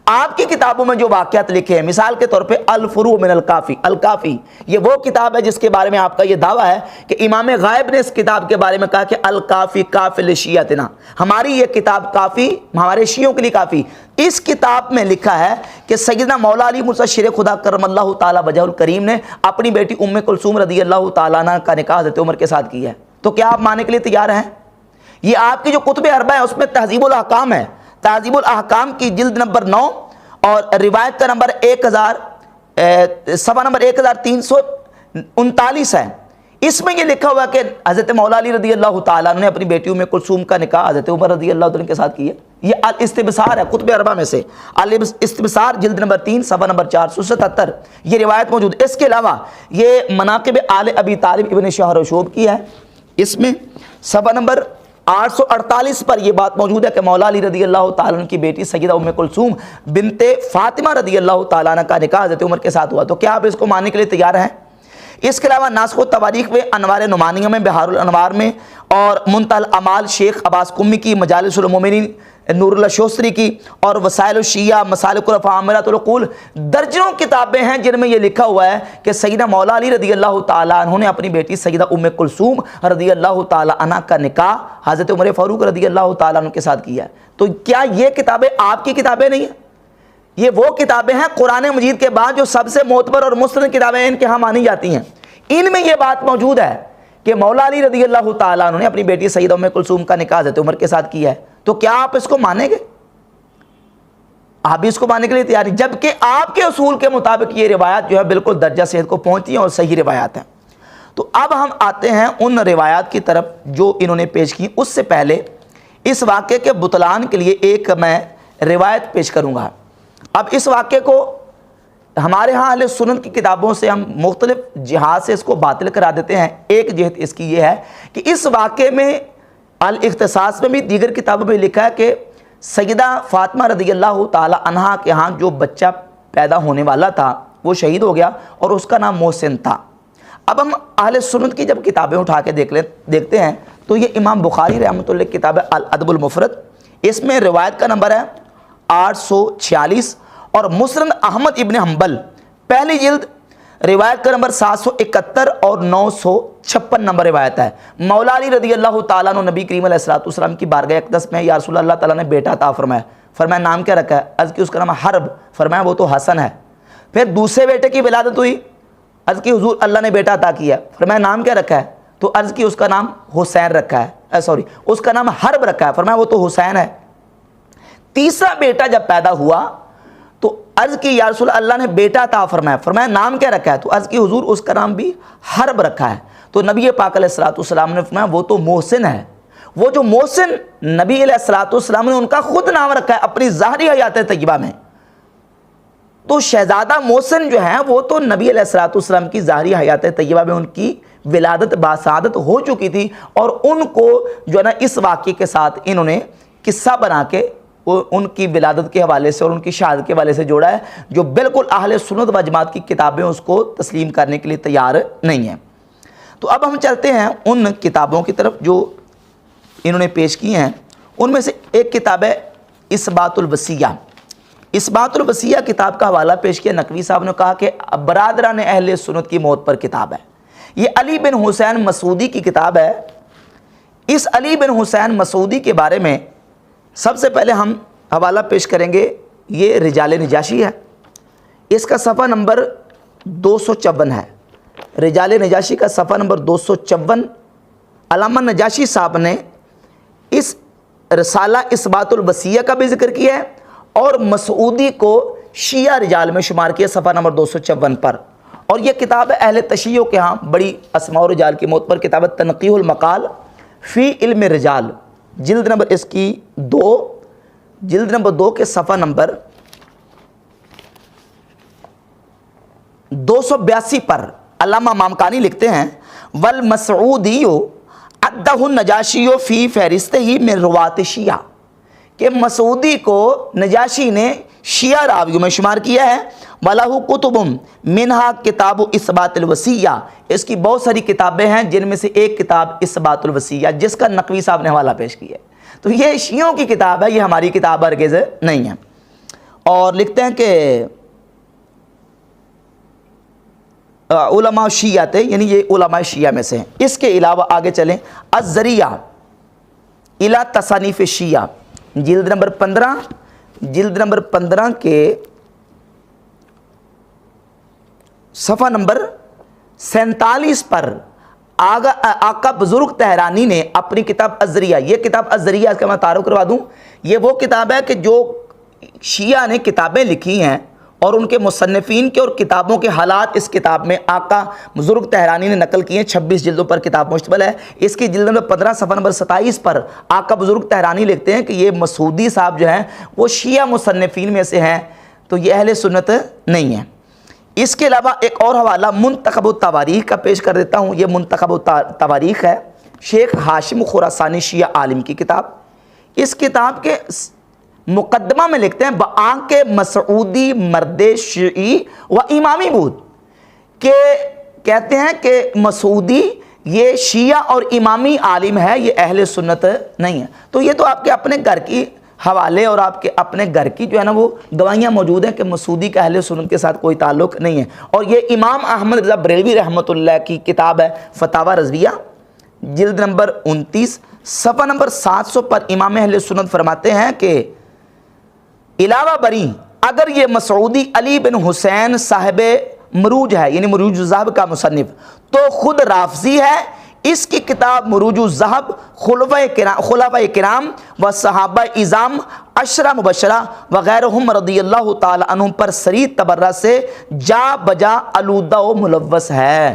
آپ کی کتابوں میں جو واقعات لکھے ہیں، مثال کے طور پہ الفروع من الکافی، الکافی یہ وہ کتاب ہے جس کے بارے میں آپ کا یہ دعویٰ ہے کہ امام غائب نے اس کتاب کے بارے میں کہا کہ الکافی کافی لشیعتنا، ہماری یہ کتاب کافی ہمارے شیعوں کے لیے کافی. اس کتاب میں لکھا ہے کہ سیدنا مولا علی مرتضیٰ شیر خدا کرم اللہ تعالیٰ وجہ الکریم نے اپنی بیٹی ام کلثوم رضی اللہ تعالیٰ عنہ کا نکاح حضرت عمر کے ساتھ کیا ہے. تو کیا آپ ماننے کے لیے تیار ہیں؟ یہ آپ کی جو کتب اربع ہے اس میں تہذیب الاحکام ہے، تہذیب الاحکام کی جلد نمبر 9 اور روایت کا نمبر 1000 صفحہ نمبر 1339 ہے. اس میں یہ لکھا ہوا کہ حضرت مولا علی رضی اللہ تعالیٰ عنہ نے اپنی بیٹی ام کلثوم کا نکاح حضرت عمر رضی اللہ تعالیٰ کے ساتھ کیا. یہ الاستبصار ہے کتب اربعہ میں سے، الاستبصار جلد نمبر 3 صفحہ نمبر 477 یہ روایت موجود ہے. اس کے علاوہ یہ مناقب آل ابی طالب ابن شہر و شوب کی ہے، اس میں صفحہ نمبر 848 پر یہ بات موجود ہے کہ مولا علی رضی اللہ تعالیٰ عنہ کی بیٹی سیدہ ام کلثوم بنت فاطمہ رضی اللہ تعالیٰ عنہ کا نکاح حضرت عمر کے ساتھ ہوا. تو کیا آپ اس کو ماننے کے لیے تیار ہیں؟ اس کے علاوہ ناسخ و تواریخ میں، انوار نعمانیہ میں، بہار الانوار میں، اور منتہی الاعمال شیخ عباس قمی کی، مجالس المومنین نور اللہ شوستری کی، اور وسائل الشیعہ، مسالک الرفع، عامرات العقول، درجنوں کتابیں ہیں جن میں یہ لکھا ہوا ہے کہ سیدہ مولا علی رضی اللہ تعالیٰ عنہ نے اپنی بیٹی سیدہ ام کلثوم رضی اللہ تعالیٰ عنہ کا نکاح حضرت عمر فاروق رضی اللہ تعالیٰ عنہ کے ساتھ کیا ہے. تو کیا یہ کتابیں آپ کی کتابیں نہیں ہیں؟ یہ وہ کتابیں ہیں قرآن مجید کے بعد جو سب سے معتبر اور مستند کتابیں ان کے ہاں مانی جاتی ہیں. ان میں یہ بات موجود ہے کہ مولا علی رضی اللہ تعالیٰ عنہ نے اپنی بیٹی سیدہ ام کلثوم کا نکاح حضرت عمر کے ساتھ کیا ہے. تو کیا آپ اس کو مانیں گے؟ آپ بھی اس کو ماننے کے لیے تیار ہیں، جبکہ آپ کے اصول کے مطابق یہ روایات جو ہے بالکل درجہ صحت کو پہنچتی ہیں اور صحیح روایات ہیں. تو اب ہم آتے ہیں ان روایات کی طرف جو انہوں نے پیش کی. اس سے پہلے اس واقعے کے بطلان کے لیے ایک میں روایت پیش کروں گا. اب اس واقعے کو ہمارے ہاں اہل سنت کی کتابوں سے ہم مختلف جہات سے اس کو باطل کرا دیتے ہیں. ایک جہت اس کی یہ ہے کہ اس واقعے میں الاختصاص میں بھی دیگر کتابوں میں لکھا ہے کہ سیدہ فاطمہ رضی اللہ تعالی عنہا کے ہاں جو بچہ پیدا ہونے والا تھا وہ شہید ہو گیا اور اس کا نام محسن تھا. اب ہم اہل سنت کی جب کتابیں اٹھا کے دیکھتے ہیں تو یہ امام بخاری رحمۃ اللہ کی کتاب ہے الادب المفرد، اس میں روایت کا نمبر ہے 846، اور مسند احمد ابن حنبل پہلی جلد روایت کا نمبر 771 اور 956 نمبر روایت ہے. مولا علی رضی اللہ تعالیٰ عنہ نبی کریم علیہ الصلوۃ والسلام کی بارگاہ اقدس میں یا رسول اللہ تعالیٰ نے بیٹا عطا فرمایا. فرمایا نام کیا رکھا ہے؟ عرض کی اس کا نام حرب. فرمایا وہ تو حسن ہے. پھر دوسرے بیٹے کی ولادت ہوئی، عرض کی حضور اللہ نے بیٹا عطا کیا. فرمایا نام کیا رکھا ہے؟ تو عرض کی اس کا نام حسین رکھا ہے، اس کا نام حرب رکھا ہے. فرمایا وہ تو حسین ہے. تیسرا بیٹا جب پیدا ہوا تو عرض کی یا رسول اللہ نے بیٹا عطا فرمایا. فرمایا نام کیا رکھا ہے؟ تو عرض کی حضور اس کا نام بھی حرب رکھا ہے. تو نبی پاک علیہ الصلوۃ والسلام نے فرمایا وہ تو محسن ہے. وہ جو محسن نبی علیہ الصلوۃ والسلام نے ان کا خود نام رکھا ہے اپنی ظاہری حیات طیبہ میں. تو شہزادہ محسن جو ہے وہ تو نبی علیہ الصلوۃ والسلام کی ظاہری حیات طیبہ میں ان کی ولادت باسعادت ہو چکی تھی، اور ان کو جو ہے نا اس واقعے کے ساتھ انہوں نے قصہ بنا کے ان کی ولادت کے حوالے سے اور ان کی شہادت کے حوالے سے جوڑا ہے، جو بالکل اہل سنت و جماعت کی کتابیں اس کو تسلیم کرنے کے لیے تیار نہیں ہیں. تو اب ہم چلتے ہیں ان کتابوں کی طرف جو انہوں نے پیش کی ہیں. ان میں سے ایک کتاب ہے اثبات الوصیہ. اثبات الوصیہ کتاب کا حوالہ پیش کیا نقوی صاحب نے، کہا کہ برادران اہل سنت کی موت پر کتاب ہے. یہ علی بن حسین مسعودی کی کتاب ہے. اس علی بن حسین مسعودی کے بارے میں سب سے پہلے ہم حوالہ پیش کریں گے. یہ رجال نجاشی ہے، اس کا صفحہ نمبر 254 ہے. رجال نجاشی کا صفحہ نمبر 254. علامہ نجاشی صاحب نے اس رسالہ اثبات الوصیہ کا بھی ذکر کیا ہے اور مسعودی کو شیعہ رجال میں شمار کیا صفحہ نمبر 254 پر. اور یہ کتاب ہے اہل تشیع کے ہاں بڑی اسماء و رجال کی موت پر کتاب ہے تنقیح المقال فی علم رجال، جلد نمبر اس کی 2، جلد نمبر 2 کے صفحہ نمبر 282 پر علامہ مامکانی لکھتے ہیں والمسعودی عدہ النجاشی فی فہرستہ من روات شیعہ، کہ مسعودی کو نجاشی نے شیعہ راویوں میں شمار کیا ہے. وَلَهُ كُتُبٌ مِنْهَا کتاب اثبات الوصیہ، اس کی بہت ساری کتابیں ہیں جن میں سے ایک کتاب اثبات الوصیہ جس کا نقوی صاحب نے حوالہ پیش کیا ہے. تو یہ شیعوں کی کتاب ہے، یہ ہماری کتاب ہرگز نہیں ہے. اور لکھتے ہیں کہ علماء شیعہ تھے، یعنی یہ علماء شیعہ میں سے ہیں. اس کے علاوہ آگے چلیں، الذریعہ الی تصانیف شیعہ، جلد نمبر 15 کے صفحہ نمبر 47 پر آقا بزرگ تہرانی نے اپنی کتاب الذریعہ، یہ کتاب الذریعہ کا میں تعارف کروا دوں، یہ وہ کتاب ہے کہ جو شیعہ نے کتابیں لکھی ہیں اور ان کے مصنفین کے اور کتابوں کے حالات اس کتاب میں آقا بزرگ طہرانی نے نقل کیے ہیں۔ 26 جلدوں پر کتاب مشتمل ہے۔ اس کی جلد نمبر 15 صفحہ نمبر 27 پر آقا بزرگ طہرانی لکھتے ہیں کہ یہ مسعودی صاحب جو ہیں وہ شیعہ مصنفین میں سے ہیں، تو یہ اہل سنت نہیں ہیں۔ اس کے علاوہ ایک اور حوالہ منتخب التواریخ کا پیش کر دیتا ہوں۔ یہ منتخب التواریخ ہے، شیخ ہاشم خراسانی شیعہ عالم کی کتاب۔ اس کتاب کے مقدمہ میں لکھتے ہیں بآنک مسعودی مرد شیعی و امامی بود، کہ کہتے ہیں کہ مسعودی یہ شیعہ اور امامی عالم ہے، یہ اہل سنت نہیں ہے۔ تو یہ تو آپ کے اپنے گھر کی حوالے اور آپ کے اپنے گھر کی جو ہے نا وہ گواہیاں موجود ہیں کہ مسعودی کا اہل سنت کے ساتھ کوئی تعلق نہیں ہے۔ اور یہ امام احمد رضا بریلوی رحمۃ اللہ کی کتاب ہے فتاوی رضویہ، جلد نمبر 29 صفحہ نمبر 700 پر امام اہل سنت فرماتے ہیں کہ علاوہ بری اگر یہ مسعودی علی بن حسین صاحب مروج ہے، یعنی مروج الذہب کا مصنف، تو خود رافضی ہے۔ اس کی کتاب مروج الذہب خلفائے کرام و صحابہ اعظام عشرہ مبشرہ وغیرہم رضی اللہ تعالی عنہم پر سری تبرہ سے جا بجا آلودہ و ملوث ہے۔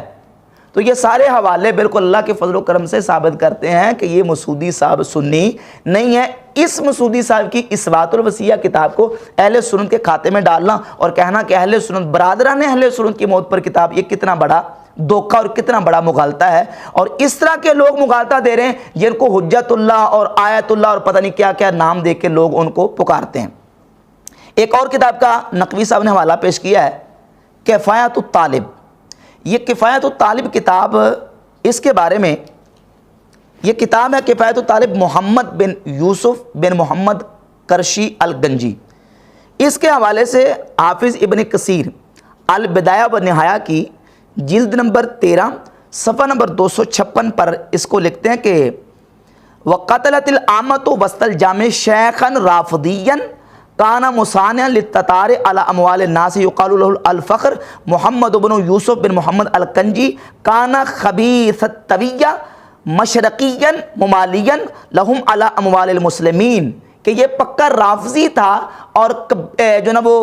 تو یہ سارے حوالے بالکل اللہ کے فضل و کرم سے ثابت کرتے ہیں کہ یہ مسعودی صاحب سنی نہیں ہے۔ اس مسعودی صاحب کی اسوات الوصیہ کتاب کو اہل سنت کے کھاتے میں ڈالنا اور کہنا کہ اہل سنت برادران اہل سنت کی موت پر کتاب، یہ کتنا بڑا دھوکہ اور کتنا بڑا مغالطہ ہے۔ اور اس طرح کے لوگ مغالطہ دے رہے ہیں جن کو حجت اللہ اور آیت اللہ اور پتہ نہیں کیا کیا نام دے کے لوگ ان کو پکارتے ہیں۔ ایک اور کتاب کا نقوی صاحب نے حوالہ پیش کیا ہے، کفایت الطالب۔ یہ کفایت الطالب کتاب، اس کے بارے میں یہ کتاب ہے کفایت الطالب محمد بن یوسف بن محمد کرشی الگنجی۔ اس کے حوالے سے حافظ ابن کثیر البدایہ و نہایہ کی جلد نمبر 13 صفحہ نمبر 256 پر اس کو لکھتے ہیں کہ وَقَتَلَتِ الْعَامَّةُ وَسْطَ الْجَامِ شَيْخًا رَافِضِيًّا کانا مصانعا للتتار علی اموال الناس یقال له الفخر محمد بن یوسف بن محمد الکنجی کانا خبیث الطبیہ مشرقیا ممالیا لہم علی اموال المسلمین، کہ یہ پکا رافضی تھا اور جو نا وہ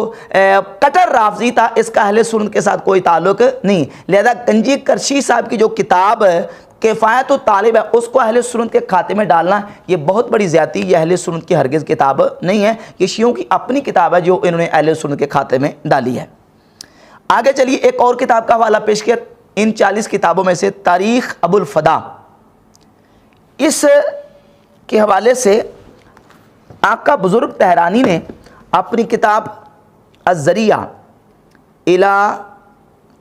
کٹر رافضی تھا، اس کا اہل سنت کے ساتھ کوئی تعلق نہیں۔ لہذا کنجی کرشی صاحب کی جو کتاب کفایت الطالب ہے اس کو اہل سنت کے کھاتے میں ڈالنا یہ بہت بڑی زیادتی، یہ اہل سنت کی ہرگز کتاب نہیں ہے، یہ شیعوں کی اپنی کتاب ہے جو انہوں نے اہل سنت کے کھاتے میں ڈالی ہے۔ آگے چلیے ایک اور کتاب کا حوالہ پیش کیا، ان 40 کتابوں میں سے تاریخ ابو الفدا۔ اس کے حوالے سے آقا بزرگ طہرانی نے اپنی کتاب الذریعہ الی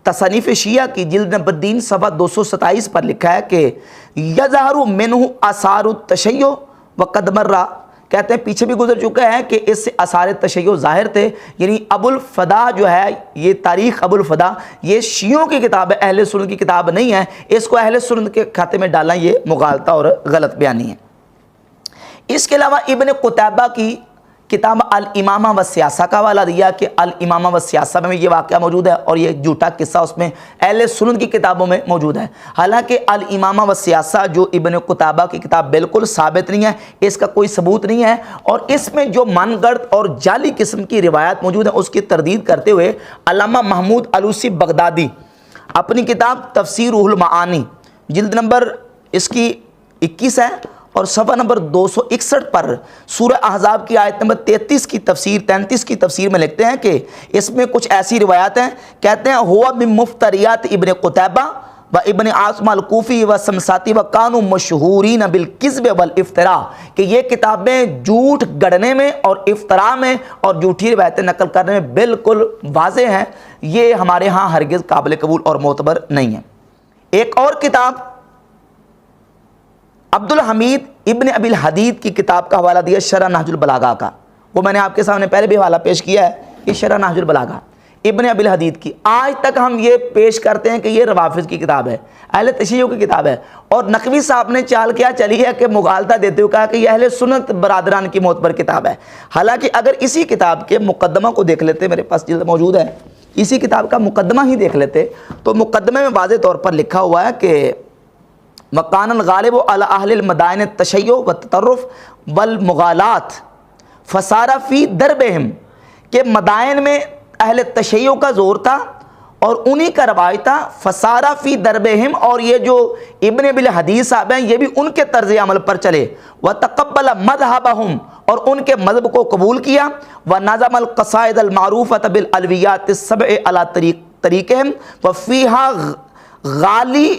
تصنیف شیعہ کی جلد نمبر 3 صفحہ 227 پر لکھا ہے کہ یظہر منہ آثار التشیع وقد مر، کہتے ہیں پیچھے بھی گزر چکا ہے کہ اس سے آثار تشیع ظاہر تھے۔ یعنی ابو الفدا جو ہے، یہ تاریخ ابو الفدا، یہ شیعوں کی کتاب ہے، اہل سنت کی کتاب نہیں ہے، اس کو اہل سنت کے کھاتے میں ڈالنا یہ مغالطہ اور غلط بیانی ہے۔ اس کے علاوہ ابن قتیبہ کی کتاب الامامہ و سیاسہ کا حوالہ دیا کہ الامامہ و سیاسہ میں یہ واقعہ موجود ہے اور یہ جھوٹا قصہ اس میں اہل سنت کی کتابوں میں موجود ہے۔ حالانکہ الامامہ و سیاسہ جو ابن قتیبہ کی کتاب بالکل ثابت نہیں ہے، اس کا کوئی ثبوت نہیں ہے، اور اس میں جو من گڑت اور جعلی قسم کی روایات موجود ہیں اس کی تردید کرتے ہوئے علامہ محمود علوسی بغدادی اپنی کتاب تفسیر روح المعانی جلد نمبر اس کی 21 ہے اور صفحہ نمبر 261 پر سورہ احزاب کی آیت نمبر 33 کی تفسیر میں لکھتے ہیں کہ اس میں کچھ ایسی روایات ہیں، کہتے ہیں ہوا من مفتریات ابن قتیبہ و ابن عاصم الکوفی و سمساتی و کانوا مشہورین بالکذب والافتراء، کہ یہ کتابیں جھوٹ گڑنے میں اور افتراء میں اور جھوٹی روایتیں نقل کرنے میں بالکل واضح ہیں، یہ ہمارے ہاں ہرگز قابل قبول اور معتبر نہیں ہے۔ ایک اور کتاب عبد الحمید ابن ابی الحدید کی کتاب کا حوالہ دیا شرح نہج البلاغہ کا، وہ میں نے آپ کے سامنے پہلے بھی حوالہ پیش کیا ہے، یہ شرح نہج البلاغہ ابن ابی الحدید کی۔ آج تک ہم یہ پیش کرتے ہیں کہ یہ روافض کی کتاب ہے، اہل تشیع کی کتاب ہے، اور نقوی صاحب نے چال کیا چلی ہے کہ مغالطہ دیتے ہوئے کہا کہ یہ اہل سنت برادران کی موت پر کتاب ہے۔ حالانکہ اگر اسی کتاب کے مقدمہ کو دیکھ لیتے، میرے پاس جلد موجود ہے، اسی کتاب کا مقدمہ ہی دیکھ لیتے تو مقدمے میں واضح طور پر لکھا ہوا ہے کہ وَقَانَ الْغَالِبُ عَلَى أَهْلِ الْمَدَائِنِ التَّشَيُّعُ وَالتَّطَرُّفِ وَالْمُغَالَاةِ فَصَارَ فِي دَرْبِهِمْ، کہ مدائن میں اہل تشیع کا زور تھا اور انہی کا روایت تھا، فسارا فی دربہم، اور یہ جو ابن ابی الحدیث صاحب ہیں یہ بھی ان کے طرز عمل پر چلے، وتقبل مذہبہم، اور ان کے مذہب کو قبول کیا، ونظم القصائد المعروفۃ بالالویات السبع علی طریقہم وفیہا غالی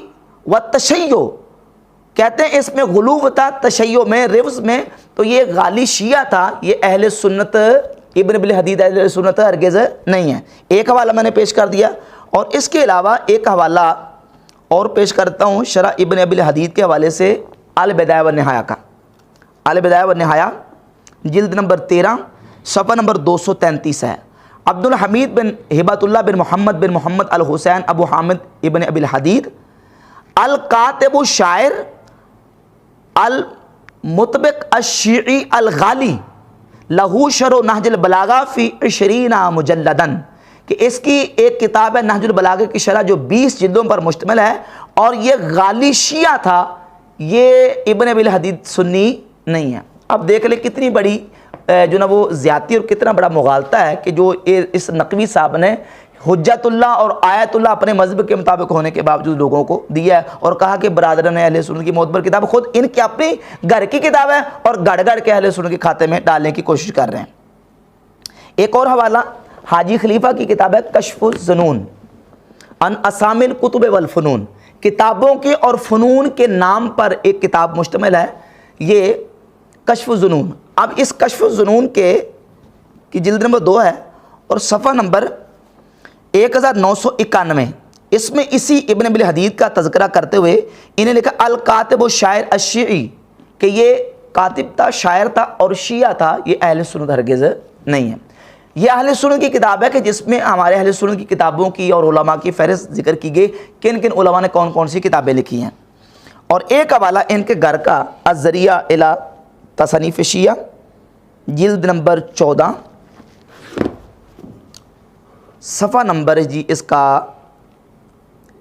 والتشیع، کہتے ہیں اس میں غلو تھا تشیع میں، رفض میں، تو یہ غالی شیعہ تھا، یہ اہل سنت ابن ابی الحدیث اہل سنت ہرگز نہیں ہے۔ ایک حوالہ میں نے پیش کر دیا، اور اس کے علاوہ ایک حوالہ اور پیش کرتا ہوں شرح ابن ابی الحدیث کے حوالے سے، البدایہ والنہایہ کا، البدایہ والنہایہ جلد نمبر 13 صفحہ نمبر 233 ہے۔ عبد الحمید بن ہبۃ اللہ بن محمد الحسین ابو حامد ابن ابی الحدیث الکاتب الشاعر المطبق الشیعی الغالی لہو شرح نہج البلاغہ فی 20 مجلداً، کہ اس کی ایک کتاب ہے نہج البلاغہ کی شرح جو 20 جلدوں پر مشتمل ہے، اور یہ غالی شیعہ تھا، یہ ابن ابی الحدیث سنی نہیں ہے۔ اب دیکھ لیں کتنی بڑی جو نا وہ زیادتی اور کتنا بڑا مغالطہ ہے کہ جو اس نقوی صاحب نے حجت اللہ اور آیت اللہ اپنے مذہب کے مطابق ہونے کے باوجود لوگوں کو دیا ہے، اور کہا کہ برادران اہل سنت کی معتبر کتاب، خود ان کی اپنی گھر کی کتاب ہے اور گڑ گڑ کے اہل سنت کے کھاتے میں ڈالنے کی کوشش کر رہے ہیں۔ ایک اور حوالہ حاجی خلیفہ کی کتاب ہے کشف الظنون عن اسامی الکتب والفنون، کتابوں کے اور فنون کے نام پر ایک کتاب مشتمل ہے یہ کشف الظنون۔ اب اس کشف الظنون کی جلد نمبر 2 ہے اور صفحہ نمبر 1991، اس میں اسی ابن ابی الحدیث کا تذکرہ کرتے ہوئے انہیں لکھا الکاتب الشاعر الشیعی، کہ یہ کاتب تھا، شاعر تھا اور شیعہ تھا، یہ اہل سنت ہرگز نہیں ہے۔ یہ اہل سنت کی کتاب ہے کہ جس میں ہمارے اہل سنت کی کتابوں کی اور علماء کی فہرست ذکر کی گئی، کن کن علماء نے کون کون سی کتابیں لکھی ہیں۔ اور ایک حوالہ ان کے گھر کا الذریعہ الی تصنیف شیعہ جلد نمبر 14 صفحہ نمبر جی اس کا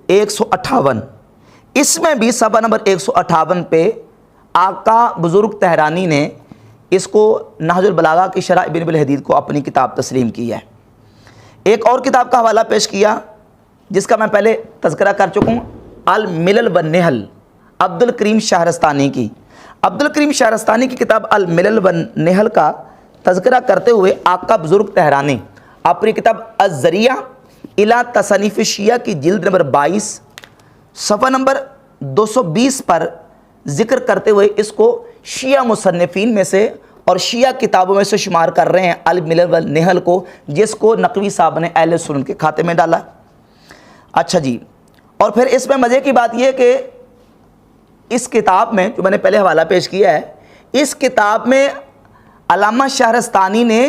158، اس میں بھی صفحہ نمبر 158 پہ آقا بزرگ تہرانی نے اس کو نہج البلاغہ کی شرح ابن ابی الحدیث کو اپنی کتاب تسلیم کی ہے۔ ایک اور کتاب کا حوالہ پیش کیا جس کا میں پہلے تذکرہ کر چکا ہوں، الملل والنحل، عبد الکریم شہرستانی کی۔ عبد الکریم شہرستانی کی کتاب الملل والنحل کا تذکرہ کرتے ہوئے آقا بزرگ تہرانی اپنی کتاب الذریعہ الی تصنیف شیعہ کی جلد نمبر 22 صفحہ نمبر 220 پر ذکر کرتے ہوئے اس کو شیعہ مصنفین میں سے اور شیعہ کتابوں میں سے شمار کر رہے ہیں الملل والنحل کو، جس کو نقوی صاحب نے اہل سنت کے کھاتے میں ڈالا۔ اچھا جی، اور پھر اس میں مزے کی بات یہ ہے کہ اس کتاب میں جو میں نے پہلے حوالہ پیش کیا ہے، اس کتاب میں علامہ شہرستانی نے،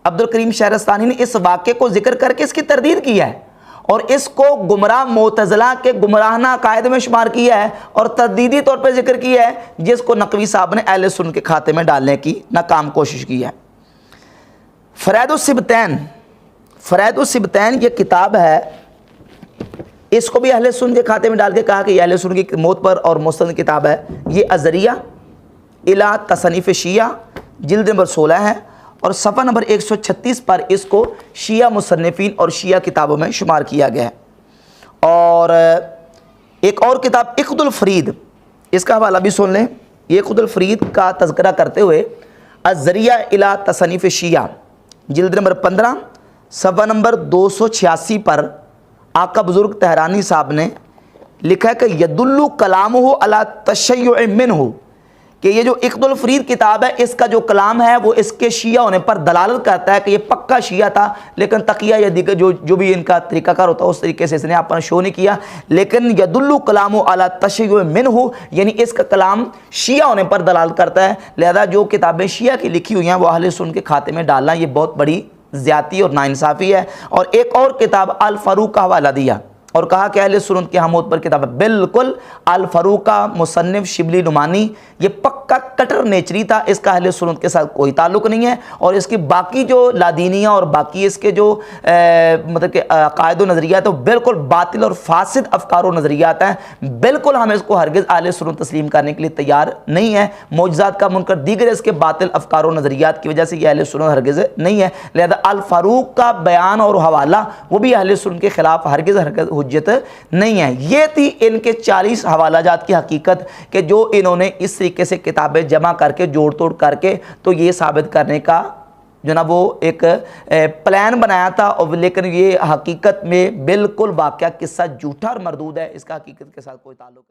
عبد الکریم شہرستانی نے اس واقعے کو ذکر کر کے اس کی تردید کی ہے، اور اس کو گمراہ معتزلہ کے گمراہانہ عقائد میں شمار کیا ہے اور تردیدی طور پہ ذکر کیا ہے، جس کو نقوی صاحب نے اہل سنت کے کھاتے میں ڈالنے کی ناکام کوشش کی ہے۔ فرید السبتین، فرید السبتین یہ کتاب ہے، اس کو بھی اہل سنت کے کھاتے میں ڈال کے کہا کہ یہ اہل سنت کی معتبر اور مستند کتاب ہے۔ یہ الذریعہ الی تصنیف شیعہ جلد نمبر 16 ہے اور صفحہ نمبر 136 پر اس کو شیعہ مصنفین اور شیعہ کتابوں میں شمار کیا گیا ہے۔ اور ایک اور کتاب عقد الفرید، اس کا حوالہ بھی سن لیں۔ یہ عقد الفرید کا تذکرہ کرتے ہوئے الذریعہ الی تصنیف شیعہ جلد نمبر 15 صفحہ نمبر 286 پر آقا بزرگ تہرانی صاحب نے لکھا ہے کہ یدل کلامہ علی تشیع منہ، کہ یہ جو عقد الفرید کتاب ہے اس کا جو کلام ہے وہ اس کے شیعہ ہونے پر دلالت کرتا ہے کہ یہ پکا شیعہ تھا، لیکن تقیہ یا دیگر جو بھی ان کا طریقہ کار ہوتا ہے اس طریقے سے اس نے اپنا شو نہیں کیا، لیکن یدل کلامہ علی تشیع منہ، یعنی اس کا کلام شیعہ ہونے پر دلالت کرتا ہے، لہذا جو کتابیں شیعہ کی لکھی ہوئی ہیں وہ اہل سنت کے کھاتے میں ڈالنا یہ بہت بڑی زیادتی اور ناانصافی ہے۔ اور ایک اور کتاب الفاروق کا حوالہ دیا، اور کہا کہ اہل سنت کی ہم پر کتاب ہے۔ بالکل الفروقہ مصنف شبلی نعمانی یہ پکا کٹر نیچری تھا، اس کا اہل سنت کے ساتھ کوئی تعلق نہیں ہے، اور اس کی باقی جو لادینیاں اور باقی اس کے جو مطلب کہ عقائد و نظریات ہیں وہ بالکل باطل اور فاسد افکار و نظریات ہیں، بالکل ہم اس کو ہرگز اہل سنت تسلیم کرنے کے لیے تیار نہیں ہے۔ معجزات کا منکر دیگر اس کے باطل افکار و نظریات کی وجہ سے یہ اہل سنت ہرگز نہیں ہے، لہذا الفاروق کا بیان اور حوالہ وہ بھی اہل سنت کے خلاف ہرگز حجت نہیں ہے۔ یہ تھی ان کے 40 حوالہ جات کی حقیقت کہ جو انہوں نے اس طریقے سے کتابیں جمع کر کے جوڑ توڑ کر کے تو یہ ثابت کرنے کا جو نا وہ ایک پلان بنایا تھا، اور لیکن یہ حقیقت میں بالکل واقعہ قصہ جھوٹا اور مردود ہے، اس کا حقیقت کے ساتھ کوئی تعلق